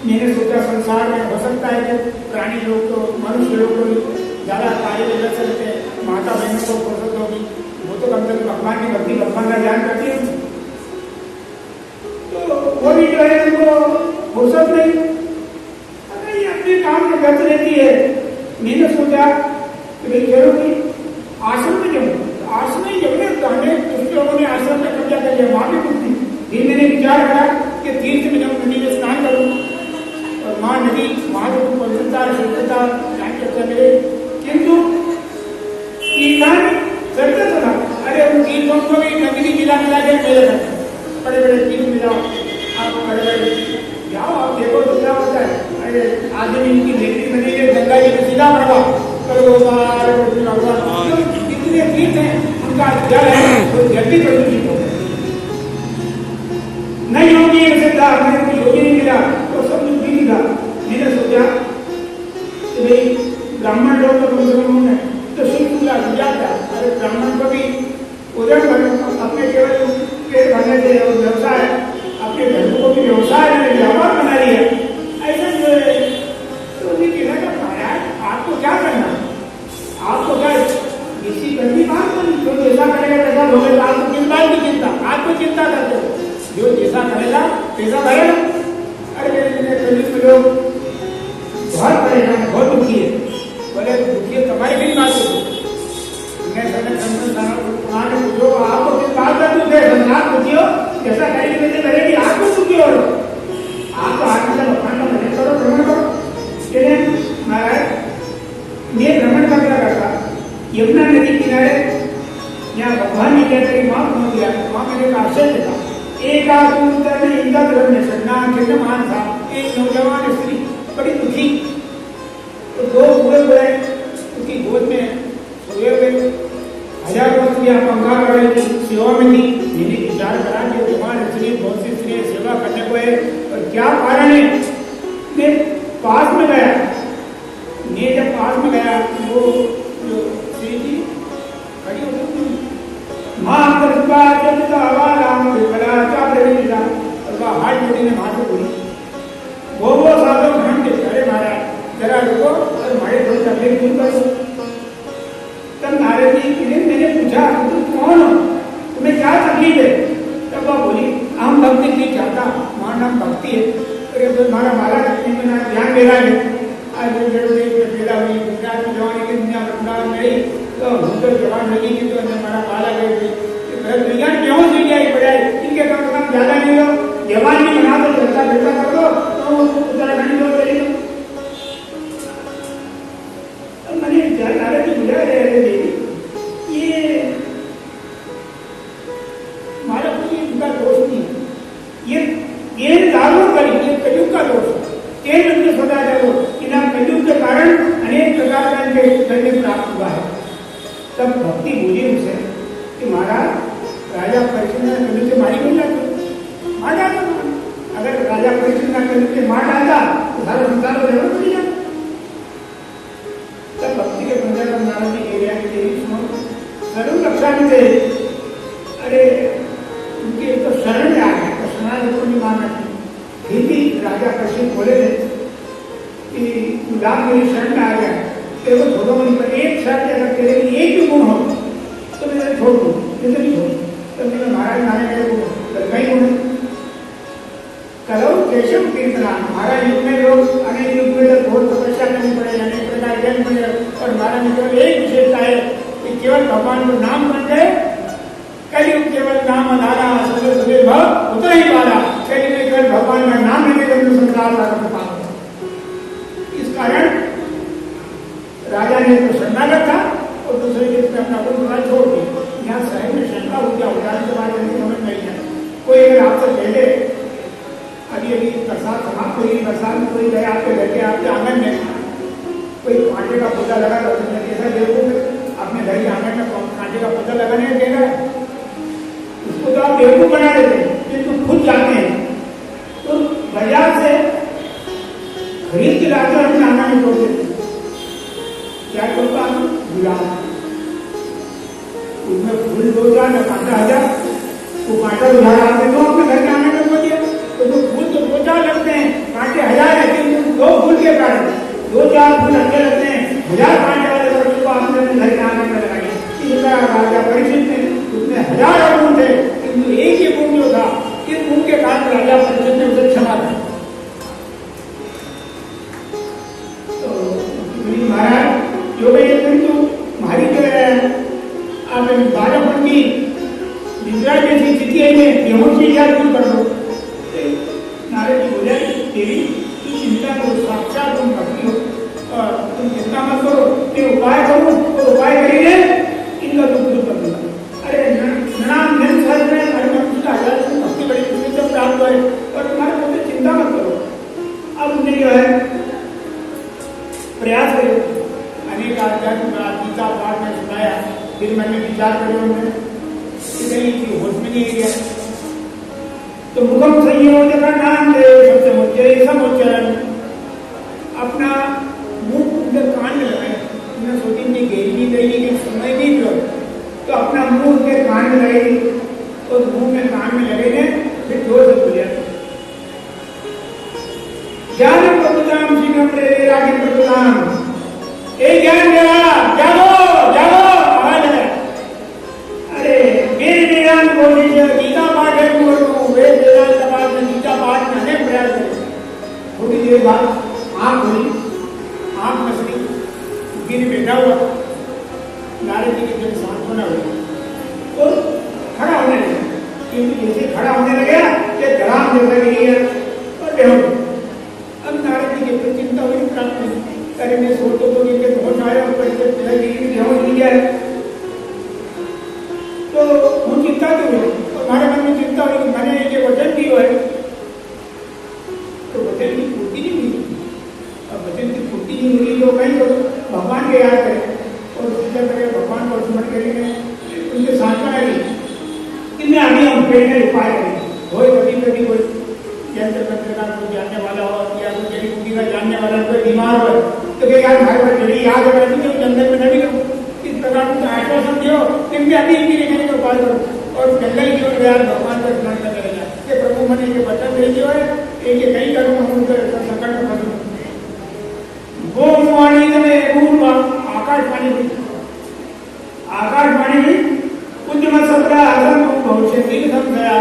मैंने सोचा संसार में हो सकता है कि प्राणी लोग तो मनुष्य लोग को ज्यादा कार्य व्यस्त रहते हैं, माता बहनों को फुर्सत होगी, वो तो कम से कम भगवान की भक्ति भगवान का ध्यान करती है, तो वो भी जो है उनको फुर्सत नहीं, अगर ये अपने काम में व्यस्त रहती है। मैंने सोचा कि भाई चलो कि आश्रम में जाऊँ, आश्रम में जब हमें कुछ लोगों ने आश्रम में कब्जा कर लिया, वहां भी कुछ थी, फिर मैंने विचार करा कि तीर्थ में जाऊँ, नदी में स्नान करूँ और वहाँ नदी वहाँ जो पवित्रता शुद्धता मिले, किंतु करते था। अरे उन तीर्थों को भी नकली मिला मिला के मेले करते, बड़े बड़े तीर्थ मिलाओ, आप बड़े बड़े जाओ, आप देखो तो क्या होता है। अरे आदमी इनकी बेटी बनी है, गंगा जी में सीधा पड़वा कितने तीर्थ हैं, उनका जल है वो जल भी प्रदूषित हो गया। नहीं योगी सिद्धा, मेरे को योगी नहीं मिला तो सब कुछ भी मिला। मैंने सोचा कि भाई ब्राह्मण लोग तो कम से कम होंगे तो शुद्ध जाता। अरे ब्राह्मण को भी उधर अपने केवल पेट भरने से व्यवसाय, अपने धर्म को भी व्यवसाय में व्यापार बना लिया, ऐसा जो है तो उन्हें कहना का महाराज आपको क्या करना, आपको क्या किसी गंदी बात नहीं, जो जैसा करेगा वैसा होगा, आपको किस बात की चिंता, आपको चिंता करते हो, जो जैसा करेगा वैसा करेगा। अरे मेरे लोग बहुत परेशान, बहुत दुखी है, बोले दुखी है तुम्हारी भी बात होती, जो आपको किस बात का दुख है, आप दुखी हो, जैसा करेगी वैसे करेगी, आपको दुखी हो, आपको आत्मा का भगवान का भजन करो, भ्रमण करो। महाराज मैं भ्रमण कर क्या करता, यमुना नदी किनारे यहाँ भगवान ने कहते हैं वहां पहुंच गया, वहां मैंने एक आश्चर्य था। एक आदमी में इंदा धर्म में सन्ना खिन्नमान था, एक नौजवान स्त्री बड़ी दुखी, तो दो बुरे बुरे उसकी गोद में सोए हुए, हजार वर्ष की पंखा कर रही थी, सेवा में थी। मैंने विचार करा कि जवान स्त्री बहुत सी स्त्री सेवा करने को है, और क्या कारण है। मैं पास में गया, मैं जब पास में गया वो जो स्त्री थी खड़ी हो गई, माँ कृपा जब राम कृपा हाथ जोड़ी ने माथे बोली, वो साधो घन के अरे महाराज जरा रुको और हमारे थोड़ी तकलीफ दूर करो। तब नारद जी ने मैंने पूछा तुम कौन हो, तुम्हें क्या तकलीफ है। तब वह बोली हम भक्ति नहीं चाहता, हमारा नाम भक्ति है। अरे तो हमारा महाराज ध्यान दे रहा है, आज पैदा हुई गुजरात में जवानी की दुनिया वृंदावन में रही, तो हम तो जवान लगी थी तो हमारा बाला गए विज्ञान क्यों मीडिया ही पढ़ाई, इनके कम से कम ज्यादा नहीं हो, जवान नहीं बना दो, चलता फिरता कर दो तो उत्तराखंड में चले दो। तो मैंने नारद जी बुझा रहे देवी, ये हमारा कोई इनका दोष नहीं है, ये तब भक्ति बोली उनसे कि महाराज राजा परीक्षित ने कभी से मारी बन जाती, मार जाता। अगर राजा परीक्षित ने कभी से मार डालता तो सारा संसार को जरूरत पड़ी जाती। तब भक्ति के पंद्रह का नाराज जी कह रहा कि सुनो सर्व रक्षा भी थे। अरे उनके तो शरण में आ गए, तो शरण को नहीं मानना चाहिए। फिर भी राजा परीक्षित बोले थे कि लाभ मेरी शरण में आ गया, तेरे को छोड़ो नहीं, पर एक शर्त अगर तेरे लिए एक भी गुण हो तो मैं छोड़ दूँ, नहीं छोड़। तो मैंने महाराज माने मेरे को कई गुण करो केशव कीर्तना। हमारा युग में लोग अनेक युग में बहुत तपस्या करनी पड़े, अनेक प्रकार जन्म पड़े, और हमारा में केवल एक विशेषता है कि केवल भगवान को नाम बन गए। कलयुग केवल नाम आधारा सुबह सुबह भाव उतना ही वाला, कहीं नहीं केवल भगवान का नाम लेने के संसार वाला पाप। इस कारण राजा ने तो शरणागत था और दूसरे के अपना गुण छोड़ दिया। यहाँ शहर में शंका हो गया, उदाहरण के बारे में समझ नहीं है। कोई अगर आपसे पहले अभी बरसात समाप्त हुई, बरसात में कोई गया आपके घर के आपके आंगन में कोई कांटे का पौधा लगा, तो कैसा देखो अपने घर के आंगन में कांटे का पौधा लगाने का देगा, उसको तो आप बेवकूफ बना देते हैं, किंतु खुद जाते हैं तो बाजार से खरीद के लाकर अपने आंगन में तोड़ देते। क्या करता है गुलाब, उसमें फूल 2,000 या 5,000, वो कांटा उधार आते तो अपने घर के आंगन में तोड़ दिया। तो जो फूल तो 2,000 लगते हैं, कांटे 1,000 है, किंतु 2 फूल के कारण 2,000 फूल अच्छे लगते हैं, 1,000 कांटे वाले बच्चों को आपने अपने घर के आंगन में लगाई। इस तरह राजा परीक्षित ने उसमें 1000 गुण थे, किंतु एक ही गुण जो था, इस गुण के कारण राजा परीक्षित ने उसे क्षमा किया। तो महाराज जो भाई किंतु हमारी जो है आप बालकपन की निद्रा जैसी स्थिति है, बेहोश की याद दूर कर दो। नारद जी बोले तेरी चिंता करो, साक्षात तुम भक्ति हो और तुम चिंता मत करो, मैं उपाय करूं तो उपाय करेंगे, इनका दुख दूर कर दूंगा। अरे नाम धन सहज में हर मनुष्य का भक्ति बड़ी खुशी से प्राप्त है और तुम्हारे मुझे चिंता मत करो। अब उन्हें जो है प्रयास करो, अनेक आध्यात्मिक गीता पाठ में सुनाया, फिर मैंने विचार करे उन्हें कि होश में नहीं गया। तो मुखम संयोजन का नाम दे सबसे मुझे समुच्चरण, अपना मुंह उनके कान में लगाए। उन्हें सोची नहीं गेरी नहीं देगी कि समय नहीं लो, तो अपना मुंह उनके कान में लगेगी और मुंह में कान में लगेंगे, फिर जोर से बोलिए ज्ञान प्रभुदाम शीघ्र प्रेरे रागे प्रभुदाम, ए ज्ञान देवा जागो जागो, आवाज है। अरे मेरे वेदांत बोली गीता पाठ है, वेद वेदांत पाठ में गीता पाठ में अनेक प्रयास करें। थोड़ी देर बाद आंख खुली, आंख मसली, गिर बैठा हुआ, नारद जी की जब सांत्वना हुई तो खड़ा होने लगा, क्योंकि जैसे खड़ा होने लगे ये धड़ाम जैसा गिरी है और बेहोश। अब नारद जी की फिर चिंता हुई, प्राप्त हुई, अरे मैं सोचो तो गिर के पहुंच आया और बेहोश मिल गया। तो वो चिंता क्यों हुई, हमारे मन में चिंता हुई कि मैंने ये वचन दिया है, तो वचन की पूर्ति नहीं हुई। अब वचन की पूर्ति नहीं हुई तो कहीं तो भगवान के याद करें और विचार करें, भगवान को स्मरण करेंगे, उनके सांत्वना दी कितने आगे हम प्रेरणा उपाय करें। कभी कभी कोई यंत्र मंत्र का कोई जानने वाला हो या कोई जड़ी बूटी का जानने वाला कोई बीमार हो तो क्या यार हमारे पास जड़ी याद है नहीं, जंगल में नहीं करूँ, इस प्रकार का आश्वासन दियो कि अभी इनकी लिखने का उपाय करो और जंगल की ओर यार भगवान का स्मरण करने लगा कि प्रभु मैंने ये वचन दे दिया है, ये नहीं करूँ हम उनका संकट में फंसूं। वो वाणी में पूर्व आकाशवाणी हुई, आकाशवाणी हुई, उद्यम सफला आसन भविष्य दिन समझाया,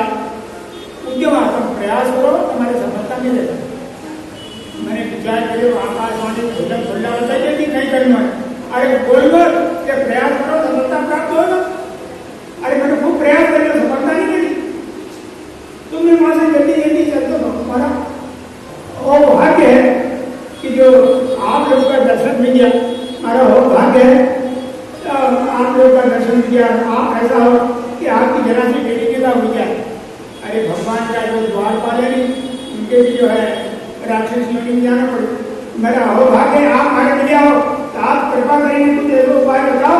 उद्यम आसन प्रयास करो तुम्हारी सफलता मिलेगा। मैंने विचार करे आकाशवाणी खुल्ला खुल्ला बताइए कि नहीं करना है, अरे बोल बोल के प्रयास करो सफलता प्राप्त होगा। अरे मैंने खूब प्रयास करके सफलता नहीं मिली, तुमने वहां से जल्दी जल्दी चलते हो, तुम्हारा वो भाग्य है कि जो आप लोग का दर्शन मिल गया, हमारा हो भाग्य है आप लोग का दर्शन मिल गया। आप ऐसा हो कि आपकी जरा सी बेटी के साथ हो गया, अरे भगवान का जो द्वारपाल है उनके भी जो है राक्षस योनि में जाना पड़े। मेरा हो भाग्य आप हमारे मिल जाओ, तो आप कृपा करेंगे कुछ ऐसा उपाय बताओ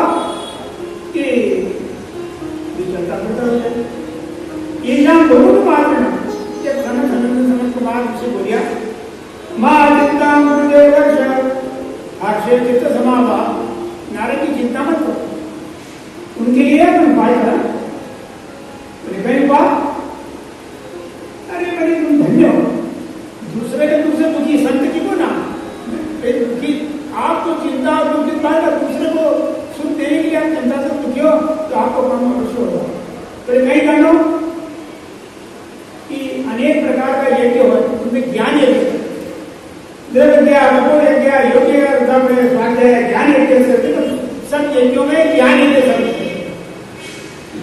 माँ बाप नारद की चिंता मत करो, उनके लिए तुम उपाय करा। बोले बाप, अरे बड़ी तुम धन्य हो, दूसरे के दूसरे दुखी संत की को ना दुखी, आप तो चिंता और दुखी बात है, दूसरे को सुख देने के लिए आप चिंता से दुखी हो तो आपको काम अवश्य होगा। तो नहीं जानो कि अनेक प्रकार का यज्ञ हो, उनमें ज्ञान यज्ञ, द्रव्य यज्ञ, तपो यज्ञ, योग यज्ञ, स्वाध्याय, ज्ञान यज्ञ, सब यज्ञों में ज्ञान यज्ञ सब।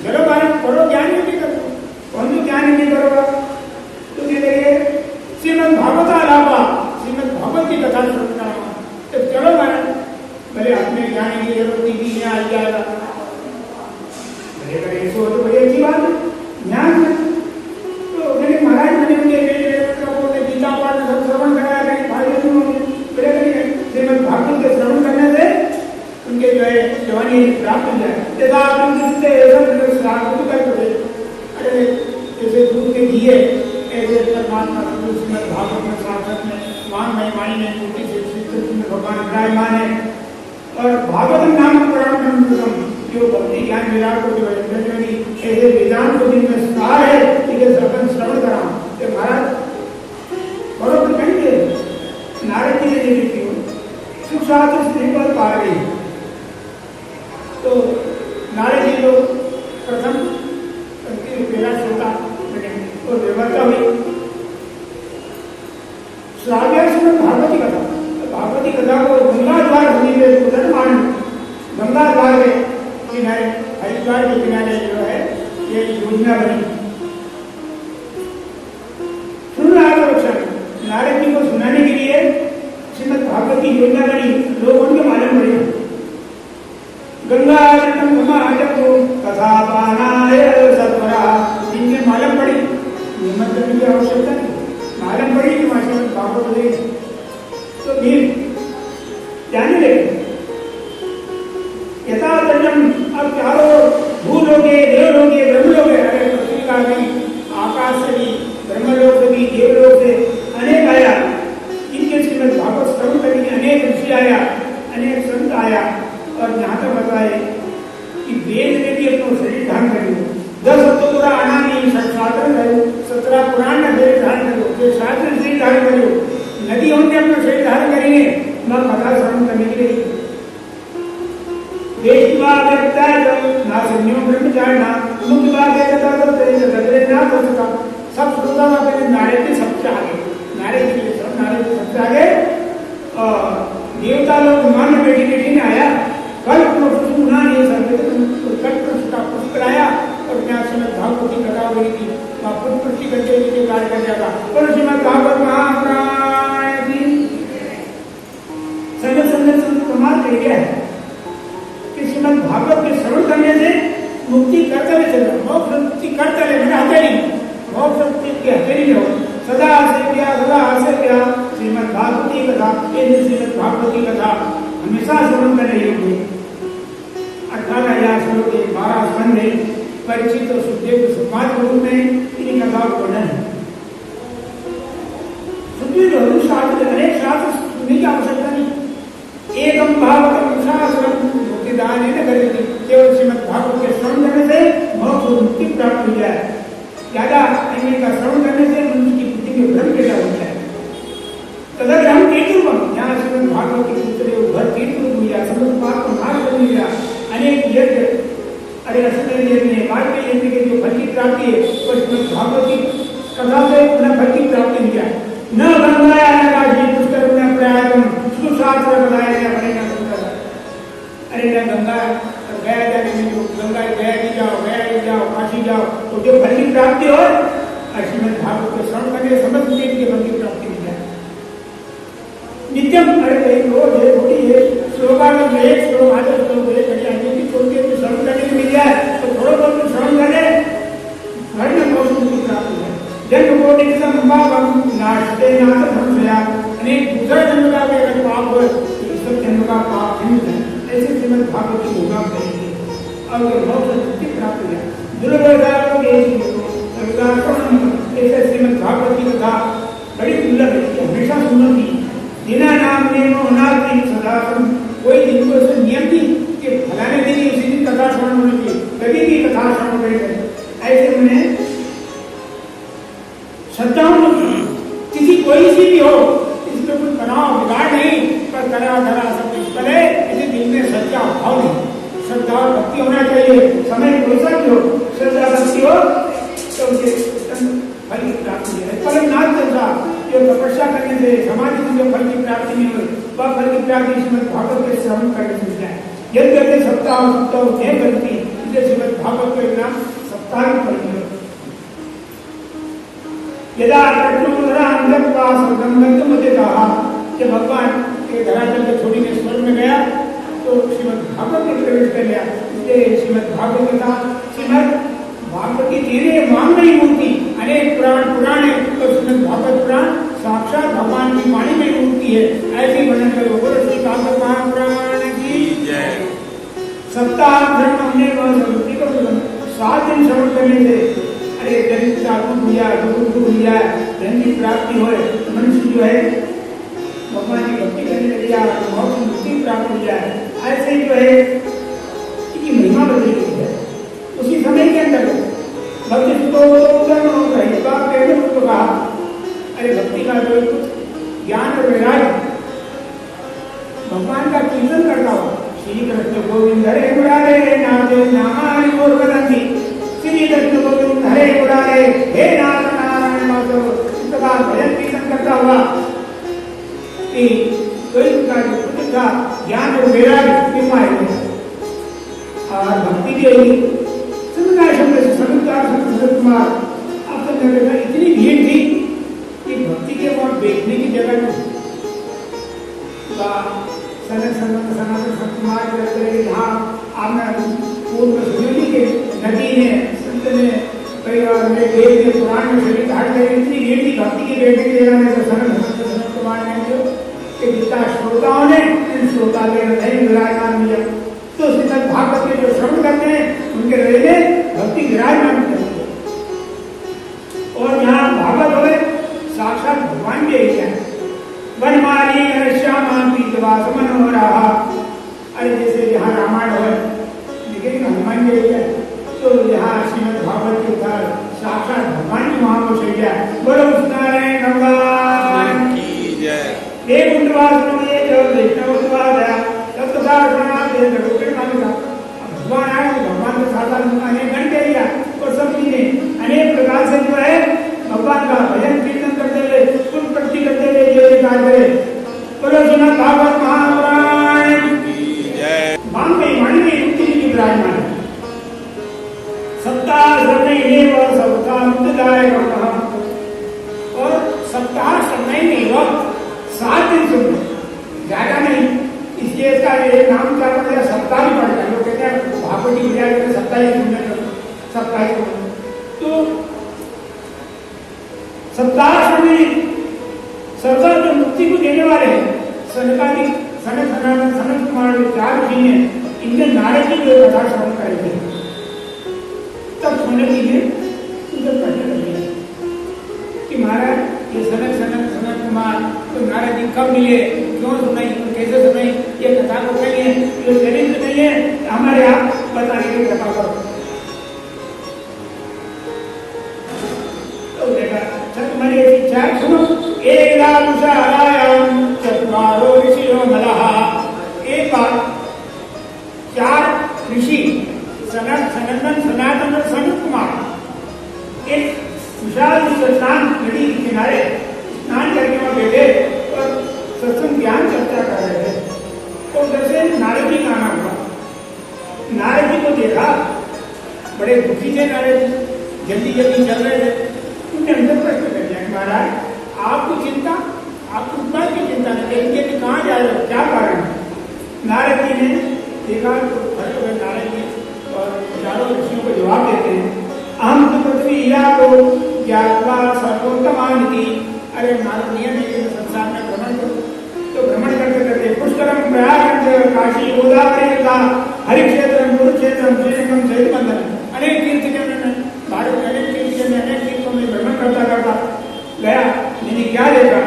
चलो बालक करो, ज्ञान यज्ञ करो, कौन तो ज्ञान यज्ञ करोगा? तो कह लगे श्रीमद भागवत अलावा श्रीमद भागवत की कथा सुनना, तो चलो बालक, भले अपने ज्ञान की जरूरत नहीं आ जाएगा, भले तो बड़ी अच्छी बात है, ज्ञान है। तो मैंने महाराज मैंने उनके गीता पाठ सब श्रवण कराया, कहीं भाई श्रीमद भागवत के श्रवण करने से उनके जो है जवानी प्राप्त हो जाए। अरे जैसे दूध के घिए ऐसे परमात्मा श्रीमद भागवत में सार्थक में मान महिमानी ने मूर्ति से श्री कृष्ण भगवान विराजमान है। और भागवत नाम पुराण जो भक्ति ज्ञान विराट को जो ऐसे वेदांत को जिनमें कहा है कि अपन श्रवण करा, महाराज बड़ो तो कहेंगे नारद जी ने देखी हो सुख शास्त्र स्त्री पर पा रही। तो नारद जी लोग प्रथम पहला श्रोता और व्यवस्था हुई श्राव्य श्रीमद भागवती कथा। भागवती कथा को गंगा द्वार होने में उधर मान गंगा द्वार के किनारे हरिद्वार के किनारे जो है ये योजना बनी। सुन रहा है नारद जी को सुनाने के लिए श्रीमद भागवत की योजना बनी, लोगों के मालूम पड़े गंगा कथा पानाय सत्वरा, इनके मालूम पड़ी, हिम्मत करने की आवश्यकता नहीं, मालूम पड़ी कि श्रीमद भागवत है तो भीड़ जाने लगे। यथा अब चारों भूलोगे, देवलोगे, ब्रह्मलोगे, अरे पृथ्वी का भी, आकाश से भी, ब्रह्मलोक से भी, देवलोक से अनेक आया, इनके श्रीमद भागवत श्रवण करने अनेक ऋषि आया, अनेक संत आया। और यहाँ तक बताए कि वेद में भी अपना शरीर धारण करेंगे, 10 पूरा आना नहीं, 17 पुराण में शरीर धारण करो, शास्त्र शरीर धारण करो, नदी होंगे अपना शरीर धारण करेंगे, न कथा श्रवण करने के लिए ना संयम ब्रह्मचारी ना मुख्य बात है सब श्रोता नारद के सबसे आगे, नारद के सबसे आगे देवता लोग विमान में बैठी बैठी ने आया, कल सुना नहीं कल आया और क्या श्रीमद भागवत की कथा हो रही थी, पुष्टि करके नीचे कार्य कर जाता और श्रीमद भागवत महाप्राण संगत कमाल कर गया है कि श्रीमद भागवत के श्रवण करने से मुक्ति करते हुए चल रहा, मोक्ष मुक्ति करते हुए मैंने हथेली, मोक्ष मुक्ति की हथेली में हो, सदा आसे क्या श्रीमद भागवती कथा, श्रीमद भागवती कथा हमेशा श्रवण करने योग्य। 18,000 श्लोक के 12 स्कंध है, परिचित और सुखदेव के सम्मान रूप में इन कथाओं को वर्णन है। सुखदेव शास्त्र अनेक शास्त्र सुनने की आवश्यकता नहीं, एकम भागवतम शास्त्रम मुक्तिदान करेगी, केवल श्रीमद भागवत के श्रवण करने से मोक्ष और मुक्ति प्राप्त हो जाए। ज्यादा इनमें का श्रवण करने से मनुष्य की बुद्धि में भ्रम पैदा हो जाए। तदर हम तीर्थरूपम, यहाँ श्रीमद भागवत के पुत्र उभर तीर्थरूप हो जाए, समझ पाप को नाश कर दिया, अनेक यज्ञ, अरे असुर यज्ञ, वाक्य यज्ञ के जो फल की प्राप्ति है वो श्रीमद भागवत की कथा से पुनः फल की प्राप्ति हो जाए। न गंगाया न काशी पुष्कर न प्रयागम सुशास्त्र बताया गया बनेगा पुष्कर। अरे न गंगा गया जाने में तो गंगा गया की जाओ काशी जाओ तो जो फल की प्राप्ति हो, श्रीमद भागवत के श्रवण करने समस्त देव के फल की प्राप्ति हो जाए। नित्यम अरे रोज है थोड़ी है श्लोका में एक श्लोक आधा श्लोक है कहीं की छोड़ के श्रवण करने को मिल जाए तो थोड़ा बहुत श्रवण करे घर में बहुत मुक्ति प्राप्त हो जाए। जन्म कोटि के संभावम नाशते नाथ धर्मया, अनेक दूसरा जन्म का अगर पाप हो तो इस सब जन्म का पाप हिंद है, ऐसे श्रीमद भागवत की भोगा करेंगे और ये बहुत मुक्ति प्राप्त हो जाए। दुर्लभ के ऐसे श्रीमद भागवत की कथा बड़ी दुर्लभ है, हमेशा सुनना चाहिए। जिना नाम ने मोहनाथी सदा कोई दिन को ऐसा नियम नहीं कि फलाने दिन ही उसी दिन कथा श्रवण होनी चाहिए, कभी भी कथा श्रवण करें। ऐसे उन्हें श्रद्धाओं किसी कोई सी भी हो, इसमें कोई तनाव बिगाड़ नहीं, पर करा धरा सब कुछ करे, इसे दिल में श्रद्धा भाव नहीं, श्रद्धा और भक्ति होना चाहिए। समय कोई सा भी हो, श्रद्धा भक्ति हो तो उसे फल की प्राप्ति है। परम नाथ चलता जो तपस्या करने से समाधि में जो फल की प्राप्ति नहीं हुई, वह फल की प्राप्ति श्रीमद् भागवत के श्रवण करने से मिलता है। यद्यपि सप्ताह सप्ताह करती इसे श्रीमद् भागवत के नाम सप्ताहिक फल है। यदा जब भगवान के धरातल के छोड़ी के स्वर्ग में गया तो श्रीमद् भागवत में प्रवेश कर लिया। इसलिए श्रीमद् भागवत में था श्रीमद् भागवत की तेरे मांग नहीं मूर्ति, अनेक पुराण है तो श्रीमद् भागवत पुराण साक्षात भगवान की वाणी में मूर्ति है। ऐसे वर्णन करो बोलो श्री भागवत महापुराण की जय। सप्ताह धर्म हमने को 7 दिन श्रवण करने से अरे दरिद्र साधु भैया गुरु भैया धन की प्राप्ति हो, मनुष्य जो है भगवान की भक्ति करने लग गया, बहुत मुक्ति प्राप्त हो जाए। ऐसे ही जो है इसकी महिमा बदली गई है। उसी समय के अंदर भक्ति को कहा अरे भक्ति का जो कुछ ज्ञान और वैराग्य भगवान का कीर्तन करता हो, श्री कृष्ण गोविंद हरे मुरारे नाथे नामानि और वदंती, श्री कृष्ण गोविंद हरे मुरारे हे नाथ नारायण माधव, इस प्रकार भजन कीर्तन करता हुआ कि कोई प्रकार का ज्ञान और वैराग्य के पाए और भक्ति के समुदाय शब्द से समुदाय कुमार आपको देखा इतनी भीड़ थी कि भक्ति के वहां बैठने की जगह नहीं। सनातन कुमार यहाँ आपने पूर्व सुनी के नदी ने संत ने वेद के पुराण में सभी घाट गए, इतनी भीड़ थी भक्ति के बैठने की जगह में। तो सनत कुमार ने जो कि जितना श्रोताओं ने इन श्रोता के हृदय विराजमान किया, तो श्रीमद् भागवत के जो श्रवण करते हैं उनके हृदय में भक्ति विराजमान करती है। और यहाँ भागवत हो साक्षात भगवान के ही है। वनमाली श्यामा पीतवास मनोहरा, अरे जैसे यहाँ रामायण हो लेकिन हनुमान जी है, तो यहाँ श्रीमद् भागवत के साथ साक्षात भगवान की वहां को चल गया। बोलो नारायण भगवान की जय। एक भगवान आए तो भगवान के साथ अनेक घंटे लिया और सब चीजें अनेक प्रकार से जो है भगवान का भजन कीर्तन करते हुए सुन प्रति करते हुए ये कार्य करे। बोलो श्रीमद् भागवत महापुराण की जय। बांके वाणी युक्ति की विराजमान सप्ताह समय और सप्ताह मुक्तदायक और सप्ताह समय में वक्त 7 दिन सुनते, ज्यादा नहीं। इसलिए इसका ये नाम क्या पड़ता है, सप्ताह ही पड़ता है। लोग कहते हैं भागवत की बजाय कहते सप्ताह ही सुनने का, सप्ताह ही तो सप्ताह समय सर्वदा जो मुक्ति को देने वाले हैं सनकादि सनत सनत कुमार 4 ऋषि हैं, इनके नारद जी जो कथा श्रवण करेंगे तब सुनने लीजिए उधर पढ़ने लगे कि महाराज ये सनत कुमार तो नारद जी कब मिले, क्यों सुनाई, कैसे सुनाई, ये कथा को कहिए, ये चरित्र नहीं है हमारे यहाँ बताने की कथा करो। तो देखा तुम्हारी इच्छा सुनो। एक चत्वारो ऋषियो मलहा, एक बार 4 ऋषि सनातन और सनत कुमार एक विशाल स्नान नदी के किनारे स्नान करके वहां बैठे और सत्संग ज्ञान चर्चा कर रहे थे। तो उधर से नारद जी का आना हुआ। नारद जी को देखा, बड़े दुखी थे नारद जी, जल्दी जल्दी चल रहे थे। उनने अंदर प्रश्न कर दिया महाराज आपको चिंता, आपको उतना की चिंता नहीं, लेकिन कहाँ जा रहे हो, क्या कारण है। नारद जी ने देखा तो खड़े हुए नारद जी और चारों ऋषियों को जवाब देते हैं हम तो पृथ्वी या को ज्ञातवा सर्वोत्तमान की। अरे नारद नियम है संसार में भ्रमण करो, तो भ्रमण करते करते पुष्करम प्रयाग काशी गोदावरी का हरिक्षेत्र कुरुक्षेत्र श्रीरंगम सेतुबंधन अनेक तीर्थ के भारत में अनेक तीर्थ के अनेक तीर्थों में भ्रमण करता करता गया। मैंने क्या देखा,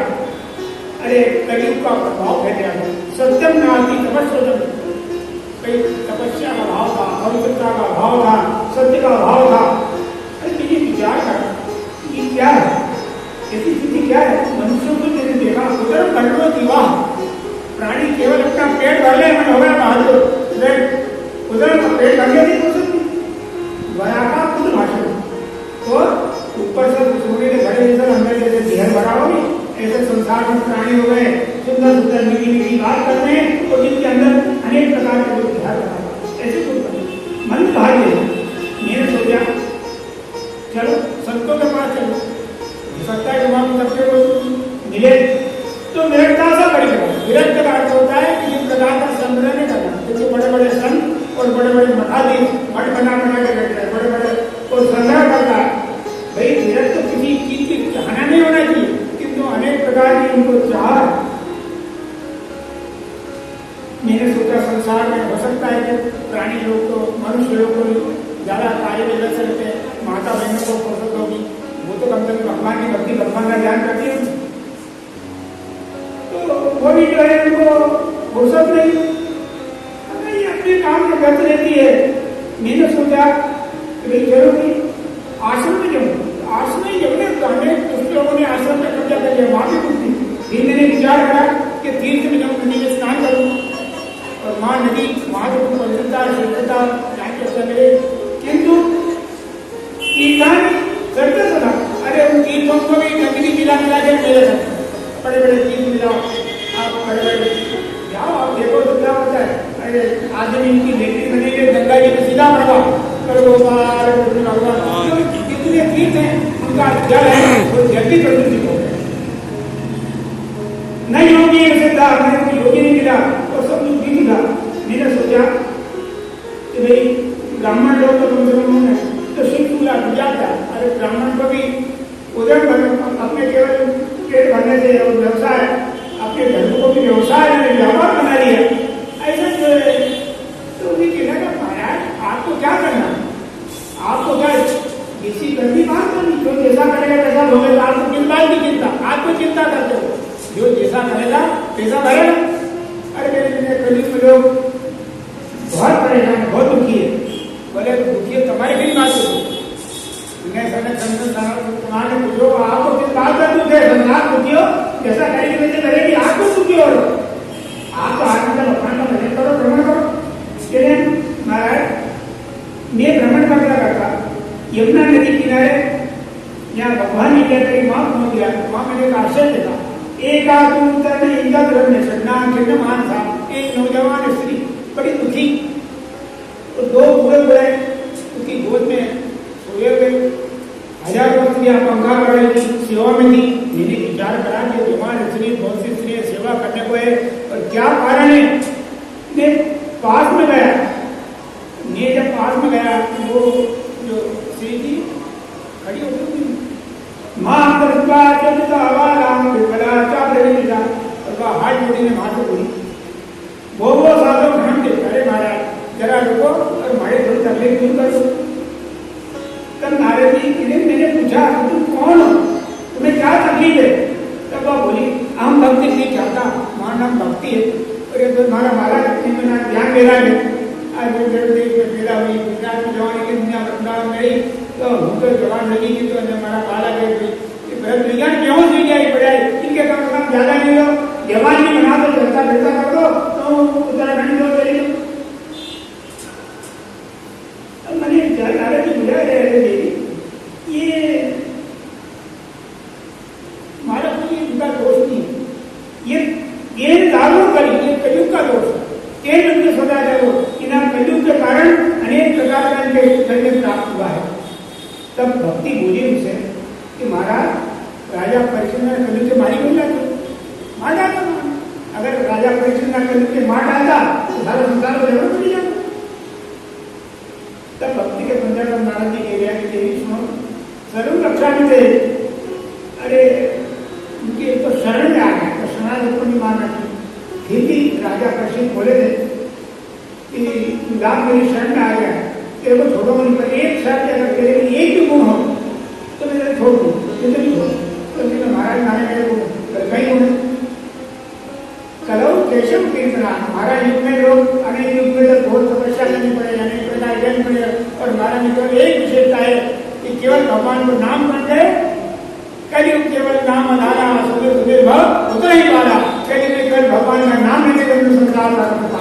अरे कलयुग का प्रभाव फैल गया, सत्यम नास्ति तपस्वतम, कहीं तपस्या का भाव था, पवित्रता का भाव था, सत्य का भाव था। अरे तुझे विचार कर ये क्या है, ऐसी स्थिति क्या है? मनुष्यों को मैंने देखा उधर कंट्रो दीवा, प्राणी केवल अपना पेट भर ले मन हो गया बहादुर, उधर पेट भर नहीं हो सकती, का खुद भाषण और ऊपर से सोने के बड़े जैसे अंदर जैसे देहर भरा हो ऐसे संसार में प्राणी हो गए, सुंदर सुंदर मीठी मीठी बात कर रहे हैं और जिनके अंदर अनेक प्रकार के लोग देहर भरा ऐसे कुछ मन बाहर ले। मैंने सोचा चलो संतों के पास चलो, सकता है जब सबसे को मिले तो निरंतर सा करेगा। विरक्त का अर्थ होता है कि इस प्रकार का संग्रह नहीं करना, क्योंकि बड़े बड़े संत और बड़े बड़े मठाधी मठ बना के बैठते हैं, बड़े बड़े और संग्रह करता है। भाई विरक्त तो किसी चीज की चाहना नहीं होना चाहिए, किंतु अनेक प्रकार की उनको चाह। मैंने सोचा संसार में हो सकता है कि प्राणी लोग को मनुष्य लोग को ज्यादा कार्य में लग सकते हैं, माता बहनों को फुर्सत होगी, वो तो कम से कम भगवान की भक्ति भगवान का ज्ञान करती है, तो वो भी जो है उनको फुर्सत नहीं, ये अपने काम में व्यस्त रहती है। मैंने सोचा कि भाई चलो कि आश्रम में जाऊँ, आश्रम में जब हमें कुछ लोगों ने आश्रम में कब्जा कर लिया, वहां भी कुछ नहीं। फिर मैंने विचार करा कि तीर्थ में जाऊँ, नदी में स्नान करूँ और वहां नदी वहां तो पवित्रता शुद्धता मिले, किंतु करते सदा अरे उन तीर्थों को भी नकली मिला के मेरे बड़े बड़े तीर्थ मिलाओ, आप बड़े बड़े जाओ, आप देखो तो क्या होता है। अरे आदमी इनकी लेटरिन बनेंगे, गंगा जी में सीधा प्रभाव करो, जितने तीर्थ हैं उनका जल है वो जल्दी प्रदूषित हो गए। नहीं योगी सिद्धा, मैंने कोई योगी नहीं मिला और सब लोग भी मिला। मैंने सोचा कि भाई ब्राह्मण लोग तो कम से कम है तो सिर्फ पूरा जाता है, अरे ब्राह्मण को भी उधर अपने केवल पेट भरने से और व्यवसाय अपने धर्म को भी व्यवसाय में व्यापार बना लिया ऐसा जो है। तो उन्हें कहना का महाराज आपको क्या करना, आपको क्या किसी गंदी बात करनी, जो जैसा करेगा वैसा होगा, आपको किस बात की चिंता, आपको चिंता करते हो, जो जैसा करेगा वैसा भरेगा। अरे मेरे कलीग में लोग बहुत परेशान, बहुत दुखी है, बोले दुखी तुम्हारी भी बात हो, तुम्हारे पूछो आपको किस बात का दुख है, आप दुखी हो, जैसा करेगी वैसे करेगी, आपको दुखी हो, आप तो आदमी का भगवान का भजन करो, भ्रमण करो। महाराज मैं भ्रमण कर रहा था यमुना नदी किनारे, यहाँ भगवान ने क्या करी वहां पहुंच गया, वहां मैंने एक आश्चर्य देखा। एक आदमी इनका धर्म में सन्ना मान था, एक नौजवान स्त्री बड़ी दुखी, तो दो बुरे बुरे उसकी गोद में सोए हुए, हजारों स्त्रियां पंखा कर रही थी, सेवा में थी। मैंने विचार करा कि जवान स्त्री बहुत सी स्त्रियां सेवा करने को है और क्या कारण है। मैं पास में गया, मैं जब पास में गया वो जो स्त्री थी खड़ी हो गई, माँ हाथ जोड़ी ने वहां से बोली, वो साधो घंट के अरे महाराज जरा रुको और हमारे थोड़ी तकलीफ दूर कर दो। तब नारद जी ने मैंने पूछा तुम कौन हो, तुम्हें क्या तकलीफ है? तब वह बोली हम भक्ति नहीं चाहता, हमारा नाम भक्ति है और ये तुम्हारा महाराज ध्यान दे रहा है। आज मेरा हुई गुजरात में जवानी की दुनिया वृंदावन में रही तो हम तो जवान लगी थी तो हमारा बाला गए विज्ञान क्यों नहीं जाए पढ़ाई, इनके कम से कम ज्यादा नहीं लो, जवान नहीं बना दो, चलता फिरता कर दो तो उत्तराखंड दो चले। अब मैंने नारद जी बुला रहे ये हमारा कोई इनका दोष नहीं, ये दारू करी, ये कलयुग का दोष है, उनके सदा जाओ इन कलयुग के कारण अनेक प्रकार का इनके जन्म प्राप्त हुआ है। तब भक्ति बोली उनसे कि महाराज राजा परीक्षित ने कलयुग के मारी मिल जाते, मार डालता, अगर राजा परीक्षित ने कलयुग के मार डालता तो सारा संसार को जरूरत मिल जाता। तब भक्ति के संदर्भ में नारद जी कह गया कि देवी सुनो सर्व रक्षा में थे, अरे उनके तो शरण में आ गए तो शरणागत को नहीं मानना चाहिए। फिर भी राजा परीक्षित बोले थे कि लाभ मेरी शरण में आ गया, तेरे को छोड़ो नहीं, पर एक शर्त अगर तेरे लिए एक भी गुण हो तो मैं छोड़ दूँ, नहीं छोड़। तो महाराज नारायण मेरे को कहीं गुण करो केशव कीर्तना। हमारा युग में लोग अनेक युग में तो बहुत तपस्या करनी पड़े, अनेक प्रकार करनी पड़े, और हमारा में केवल एक विशेषता है कि केवल भगवान को नाम करते, कलयुग केवल नाम आधारा, सुबह सुबह भव उतना ही वाला, कलयुग में केवल भगवान का नाम लेने का संसार होता।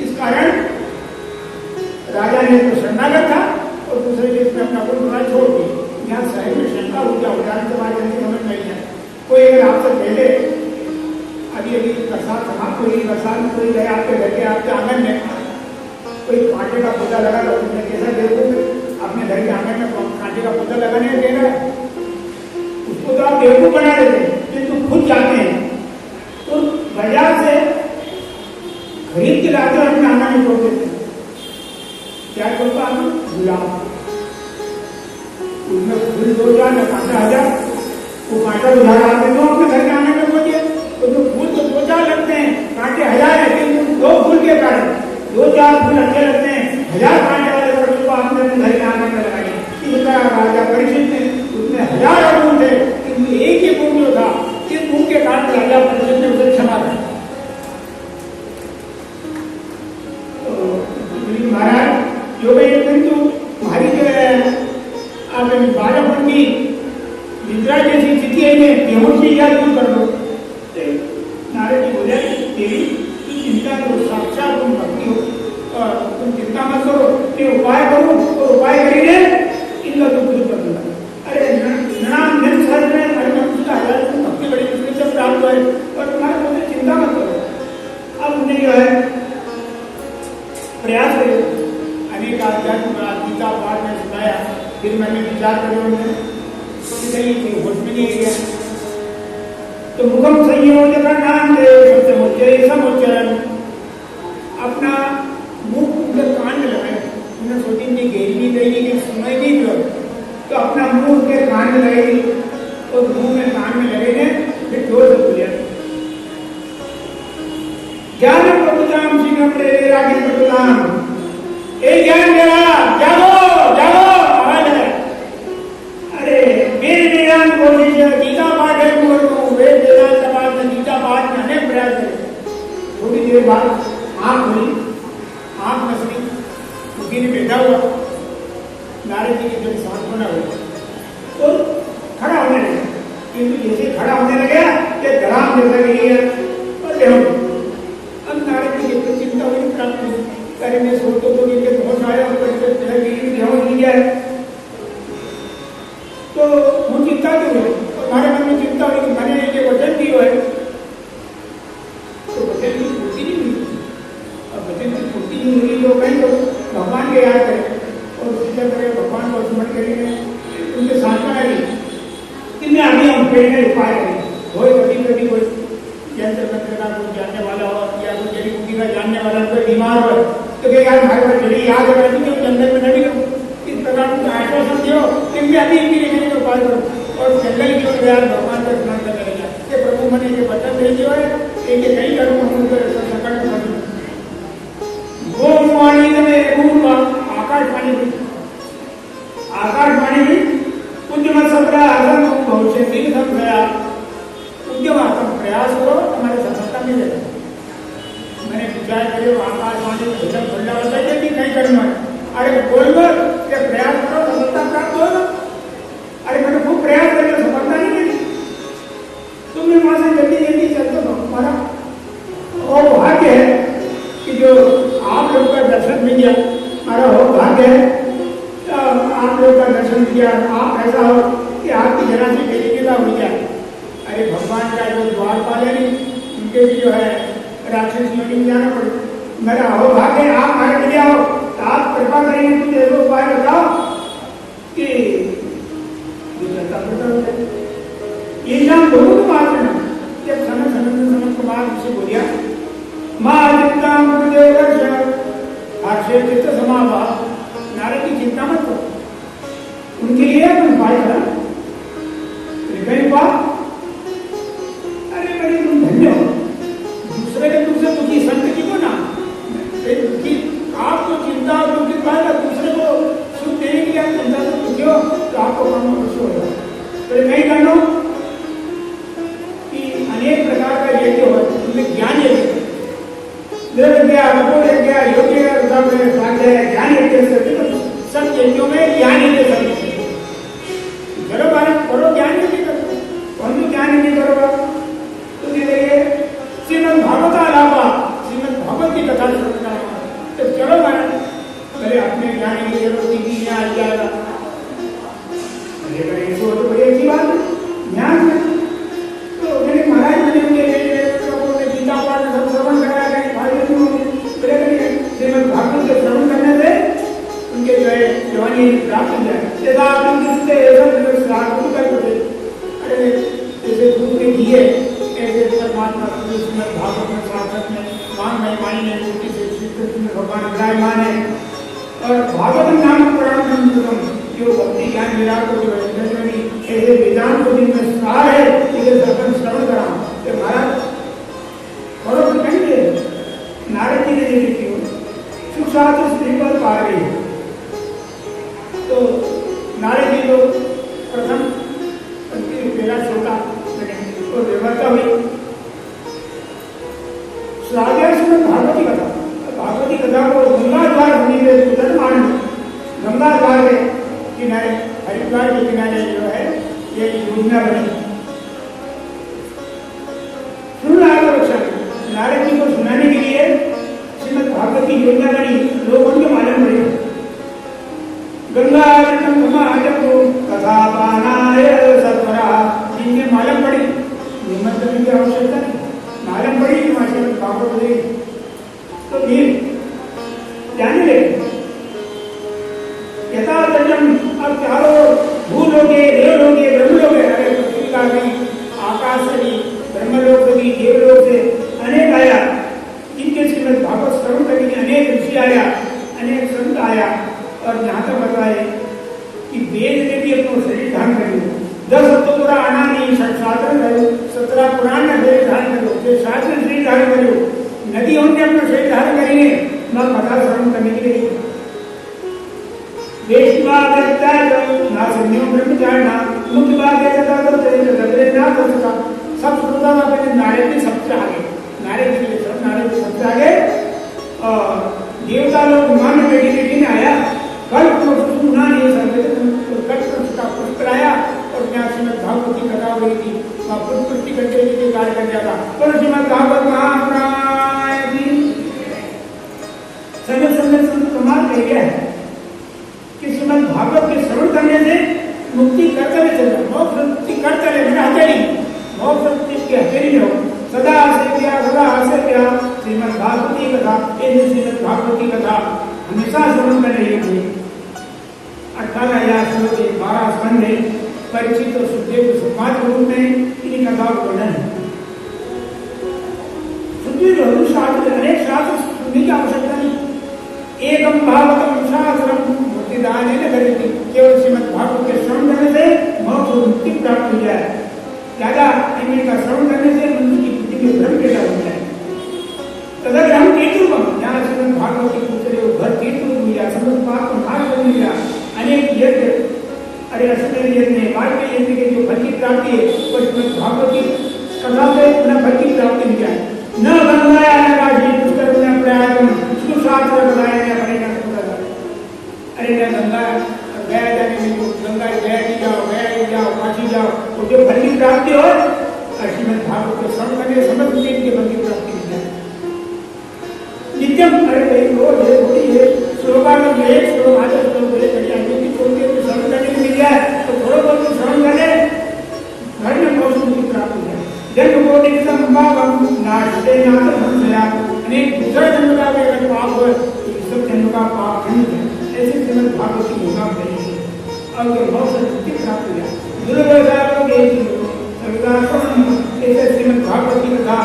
इस कारण राजा ने तो शरणागत था और दूसरे देश में अपना कुल छोड़ दी। यहाँ शहर में शंका हो गया, उदाहरण के बाद जल्दी समझ नहीं है। कोई अगर आपसे पहले अभी बरसात समाप्त हुई, बरसात में कोई गया आपके घर के आपके आंगन में, कोई कांटे का पौधा लगा तो उसने कैसा देखोगे? अपने घर के आंगन में कांटे का पौधा लगाने देगा, उसको तो आप बेवकूफ बना देते हैं, किंतु खुद जाते हैं तो बाजार से खरीद के लाते और अपने आंगन में छोड़ देते हैं। क्या करता है? गुलाब, उसमें फूल 2000 या कांटा 1000, वो कांटा उधार आते तो अपने घर के आंगन में बोलिए, तो जो फूल तो 2000 लगते हैं, कांटे 1000 है, लेकिन 2 फूल के कारण 2-4 फूल अच्छे लगते हैं, 1000 कांटे वाले फूल को आपने अपने घर के आंगन में लगाए। इस तरह राजा परीक्षित ने, उसमें 1000 फूल थे, किंतु एक ही फूल जो था, इस फूल के कारण राजा परीक्षित ने उसे क्षमा कर। महाराज जो किंतु हमारी जो है बालापन की निद्रा जैसी स्थिति है, गेहूं की याद क्यों कर लो? नारद जी बोले तेरी चिंता करो, साक्षात तुम भक्ति हो, तुम चिंता मत करो, ये उपाय करो, तो उपाय करेंगे इनका तो दूर कर दूंगा। अरे नाम निर्स में भक्ति बड़ी मुश्किल से प्राप्त है और तुम्हारे मुझे चिंता मत करो। अब उन्हें जो है प्रयास करो, अनेक आध्यात्मिक गीता पाठ में सुनाया, फिर मैंने विचार करे होश में नहीं गया। तो मुखम संयोजन नाम समुच्चरण, अपना मुख उनके कान में लगाए, उन्हें सोची नहीं गहरी नहीं गई कि सुनाई नहीं दिया, तो अपना मुंह उनके कान में लगाई और मुंह में कान में लगेंगे, फिर जोर से बोलिए ज्ञान प्रभुदाम सिंह प्रेरा के प्रभुदाम, ए ज्ञान मेरा जागो जागो, आवाज है। अरे मेरे वेदांत कोशिश गीता पाठ है, वेद वेदांत पाठ में गीता पाठ में अनेक प्रयास है। थोड़ी देर बाद आंख खुली, आंख मसली, उसी ने बैठा हुआ, नारद जी की जब सांत्वना हुई तो खड़ा होने लगा, किंतु जैसे खड़ा होने लगे ये धराम जैसा गिरी है और बेहोश। अब नारद जी की चिंता हुई, प्राप्त हुई, अरे मैं सोचता तो नीचे पहुंच आया और बेहोश नहीं गया, तो वो चिंता क्यों है? हमारे मन में चिंता हुई कि मैंने ये वचन दिया है, तो वचन की पूर्ति नहीं हुई। अब वचन की पूर्ति नहीं हुई तो कहीं तो भगवान के याद करें और पूजा करें, भगवान को स्मरण करेंगे, उनके सांत्वना दी कि अभी हम प्रेरणा उपाय करें। कभी कभी कोई यंत्र मंत्र का कोई जानने वाला हो या कोई जड़ी बूटी का जानने वाला कोई बीमार हो तो क्या यार हमारे पास जड़ी याद है तो जंगल में नहीं करो, इस प्रकार का आश्वासन दियो कि अभी लेने का उपाय करो और जंगल की ओर यार भगवान का स्मरण करने लगा कि प्रभु मैंने ये वचन दे दिया है कि नहीं करूँ हम उनका संकट में गोवाणी में आकाशवाणी हुई, आकाशवाणी हुई उद्यम सप्रा आसन भविष्य दिन समझाया, उद्यम आसन प्रयास करो हमारे सफलता मिलेगा। मैंने विचार करे आकाशवाणी भजन खुला होता है कि नहीं करना, अरे बोल के प्रयास करो सफलता प्राप्त होगा। अरे मैंने खूब प्रयास करके सफलता नहीं मिली, तुमने वहां से जल्दी जल्दी चलते हो, हमारा और भाग्य है कि जो आप लोग का दर्शन मिल गया, हमारा हो भाग्य है आप लोग का दर्शन किया, आप ऐसा हो कि आपकी जरा सी बेटिका हो जाए। अरे भगवान का जो द्वारपाल है उनके भी जो है राक्षस योनि में जाना पड़े। मेरा हो भाग्य आप हमारे मिल जाओ तो आप कृपा करेंगे, कुछ ऐसा उपाय बताओ कि ये शाम बहुत बात है ना। जब समझ के बाद उसे बोलिया माँ चित्त समावा, नारद की चिंता मत करो, उनके लिए उपाय करा बात। अरे बड़ी तुम धन्य हो, दूसरे के तुमसे दुखी संत की को ना दुखी, आपको चिंता और दुखी बात है, दूसरे को सुख देने के लिए आप चिंता से दुखी हो तो आपको काम खुश हो जाए। तो नहीं करना कि अनेक प्रकार का यज्ञ हो, उनमें राजो यज्ञ, योग्य स्वाध्याय, ज्ञान यज्ञ सब यज्ञों में ज्ञान यज्ञ करते। चलो बालक करो, ज्ञान यज्ञ करो। कौन तो ज्ञान यज्ञ करोगा? तो श्रीमद् भागवत अलावा श्रीमद् भागवत की कथा सुनना, तो चलो बालक पहले अपने ज्ञान की जरूरत की यहाँ आ जाएगा। तो बड़ी अच्छी बात है, ज्ञान है। तो मेरे महाराज मैंने उनके गीता पाठ सब श्रवण कराया गया, श्रीमद् भागवत के श्रवण करने से उनके जो है जवानी प्राप्त हो जाए। अरे जैसे दूध के दिए ऐसे परमात्मा श्रीमद् भागवत में शासक में मान महिमानी ने मूर्ति से श्री कृष्ण भगवान विराजमान है। और भागवत नाम पुराण जो भक्ति ज्ञान विराट को जो ऐसे वेदांत को जिनमें सार है, इसे सफल श्रवण करा। महाराज करो तो कहेंगे नारद जी ने देखी हो सुशास्त्र स्त्री पर पा रही है। तो नारद जी को प्रथम मेरा श्रोता और व्यवस्था हुई भागवती कथा। भागवती कथा को गंगा द्वार होने के मुसलमान गंगा द्वार के किनारे हरिद्वार के किनारे जो है ये योजना बनी। सुन रहा नारद जी को सुनाने के लिए श्रीमद् भागवत की योजना बनी। लोगों के मालूम पड़े गंगा कथा पानाय सत्वरा, जिनके मालूम पड़ी हिम्मत करने की आवश्यकता नहीं, मालूम पड़ी कि माशा भागवत देगी तो फिर जाने लगे। यथातम अब चारों भूलोके देवलोके ब्रह्मलोके, अरे पृथ्वी का भी आकाश से भी ब्रह्मलोक से भी देवलोक से अनेक आया। इनके श्रीमद् भागवत श्रवण करने के अनेक ऋषि आया, अनेक संत आया। और यहाँ तक बताए कि वेद ने भी अपना शरीर धारण कर लो, 10 तो पूरा आना नहीं, 17 पुराण में शरीर धारण कर लो, 7 शरीर धारण कर लो। नदी होंगे अपना शरीर धारण करेंगे न कथा श्रवण करने के लिए। वेश की बात है ना संयोग ब्रह्मचारिणा, मुख्य बात है सब श्रोता अपने नारद के सबसे आगे, नारद के लिए सब नारद के सबसे आगे। और देवता लोग विमान में बैठी ने आया, कल सुना नहीं उसका पुष्प आया और क्या श्रीमद् भागवत की कथा हुई थी, वहाँ पुष्टि करके कार्य कर दिया था। तो श्रीमद् भागवत महाप्राय समय समय संत कमाल कह गया है कि श्रीमद् भागवत के श्रवण करने से मुक्ति करते हुए चल रहा, मोक्ष मुक्ति करते रहे, मेरा हथेली मोक्ष मुक्ति की हथेली में हो। सदा हंसे क्या श्रीमद् भागवती कथा, श्रीमद् भागवती कथा हमेशा श्रवण कर रही है। 18,000 श्लोक 12 स्कंध है, परिचित और सुखदेव के 5 रूप में इन कथाओं का वर्णन है। सुखदेव शास्त्र अनेक शास्त्र सुनने की आवश्यकता नहीं, एकम भागवतम शास्त्रम मुक्तिदान करती, केवल श्रीमद् भागवत के श्रवण करने से मोक्ष और मुक्ति प्राप्त हो जाए। ज्यादा इनमें का श्रवण करने से मनुष्य की बुद्धि में भ्रम पैदा हो जाए। तदर हम तीर्थरूपम, यहाँ श्रीमद् भागवत के पूछते हो घर तीर्थरूप मिला, समस्त पाप को नाश कर मिला, अनेक यज्ञ, अरे अश्वमेध यज्ञ वाल्मीकि यज्ञ के जो फल की प्राप्ति है वो श्रीमद् भागवत की कथा से न फल की प्राप्ति मिल जाए। न गंगाया न काशी पुष्कर न प्रयागम सुशास्त्र बताया गया बनेगा। अरे न गंगा गया जाने में जो गंगा गया की जाओ काशी जाओ, तो जो फल की प्राप्ति हो श्रीमद् भागवत के श्रवण करने समस्त के फल की प्राप्ति मिल जाए। नित्यम अरे भाई रोज है थोड़ी है श्लोका में एक श्लोक आधा श्लोक है कहीं आगे की छोड़के तो श्रवण करने को मिल जाए तो थोड़ा बहुत श्रवण करे घर में मोक्ष मुक्ति प्राप्त हो जाए। जन्म कोटि संभावम नाशते नाथ संशया, अनेक दूसरा जन्म का अगर पाप हो तो इस सब जन्म का पाप खंड है। ऐसे श्रीमद् भागवत की योगा करेंगे और ये मोक्ष मुक्ति प्राप्त हो जाए। दुर्व्यवहारों के ऐसे श्रीमद् भागवत की कथा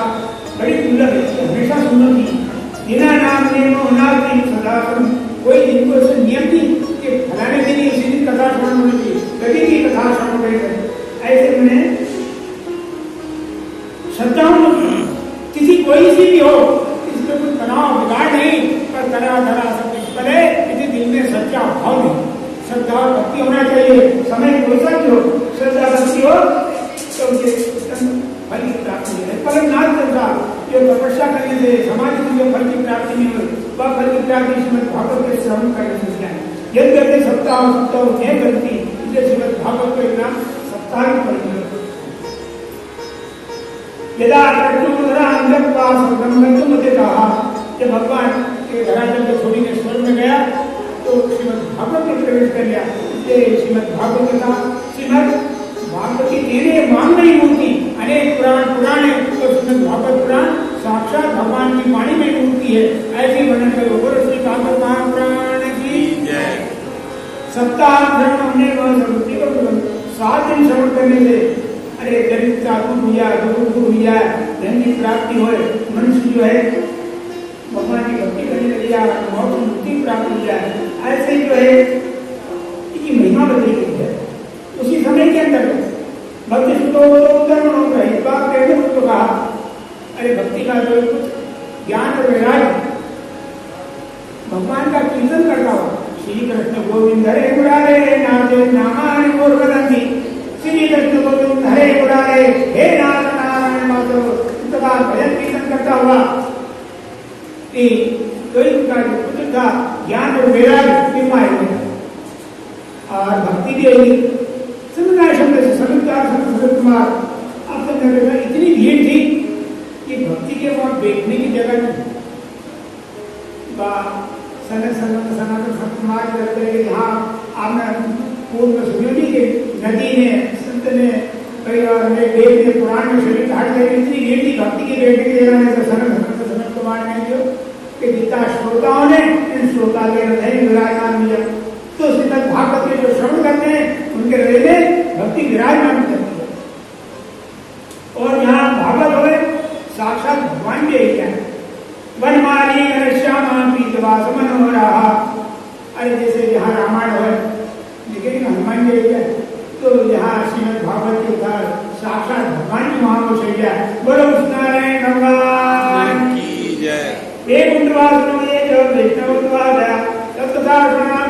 बड़ी दुर्लभ है, हमेशा सुनना थी। बिना नाम नियमो नाम सदा कोई दिन को ऐसे नियम थी कि फलाने दिन इसी दिन कथा श्रवण होनी चाहिए, कभी भी कथा श्रवण करें। ऐसे मैंने श्रद्धाओं किसी कोई सी भी हो इसमें कोई तनाव बिगाड़ नहीं, पर तरह तरह सब पहले किसी दिल में सच्चा भाव नहीं, श्रद्धा और भक्ति होना चाहिए। समय कोई सा भी हो, श्रद्धा भक्ति हो तो उनके फल की प्राप्ति है। परम नाथ जो तपस्या करने से समाधि में जो फल की प्राप्ति नहीं हुई वह फल की प्राप्ति श्रीमद् भागवत के श्रवण करने से क्या है। यदि कहते सप्ताह नहीं करती इसलिए श्रीमद् भागवत को एक नाम सप्ताह ही पढ़ी। यदा कहा जब भगवान के धरातल को छोड़ीने स्वर्ग में गया तो श्रीमद् भागवत में प्रवेश कर लिया। इसलिए श्रीमद् भागवत का श्रीमद् भागवत की तेरे मांग नहीं होती अनेक पुराण है तो श्रीमद् भागवत पुराण साक्षात भगवान की वाणी में मूर्ति है ऐसे वर्णन करो। बोलो श्री भागवत महापुराण की सप्ताह श्रवण हमने वह 7 दिन श्रवण करने से अरे गरीब का दूर हुआ दूर हुआ धन की प्राप्ति हो मनुष्य जो है भगवान की भक्ति करने लग गया बहुत मुक्ति प्राप्त हो जाए। ऐसे जो है इसकी महिमा बदली गई है। उसी समय के अंदर भक्ति तो कहा अरे भक्ति का जो कुछ ज्ञान और वैराग्य भगवान का कीर्तन करता हो श्री कृष्ण गोविंद हरे मुरारे नाथे नामानि गोरखनंदी श्री कृष्ण गोविंद हरे मुरारे हे नाथ नारायण माधव इतना भजन कीर्तन करता हुआ कि कोई का पुत्र का ज्ञान और वैराग्य निर्माण हो और भक्ति भी आई शब्द से समित कुमार आपके नगर में इतनी भीड़ थी कि भक्ति के वहां बैठने की जगह नहीं। सनातन समाज करते हैं यहाँ आपने पूर्व में सुनियो नहीं कि नदी ने संत ने कई और वेद ने पुराण में शरीर घाट गए इतनी भीड़ थी भक्ति की बैठने की जगह नहीं। सनत कुमार ने जो कि जितना श्रोताओं ने इन श्रोता के हृदय विराजमान किया तो श्रीमद् भागवत के जो श्रवण करते हैं उनके हृदय में भक्ति विराजमान करती है। और यहाँ भागवत हो साक्षात भगवान के क्या है वनमाली श्यामा पीतवास मनोहरा। अरे जैसे यहाँ रामायण हो लेकिन हनुमान जी क्या तो यहाँ श्रीमद् भागवत के उधार साक्षात भगवान की वहां को शैया। बोलो नारायण भगवान की जय। एक उन्नवास जो वैष्णव तथा प्रणाम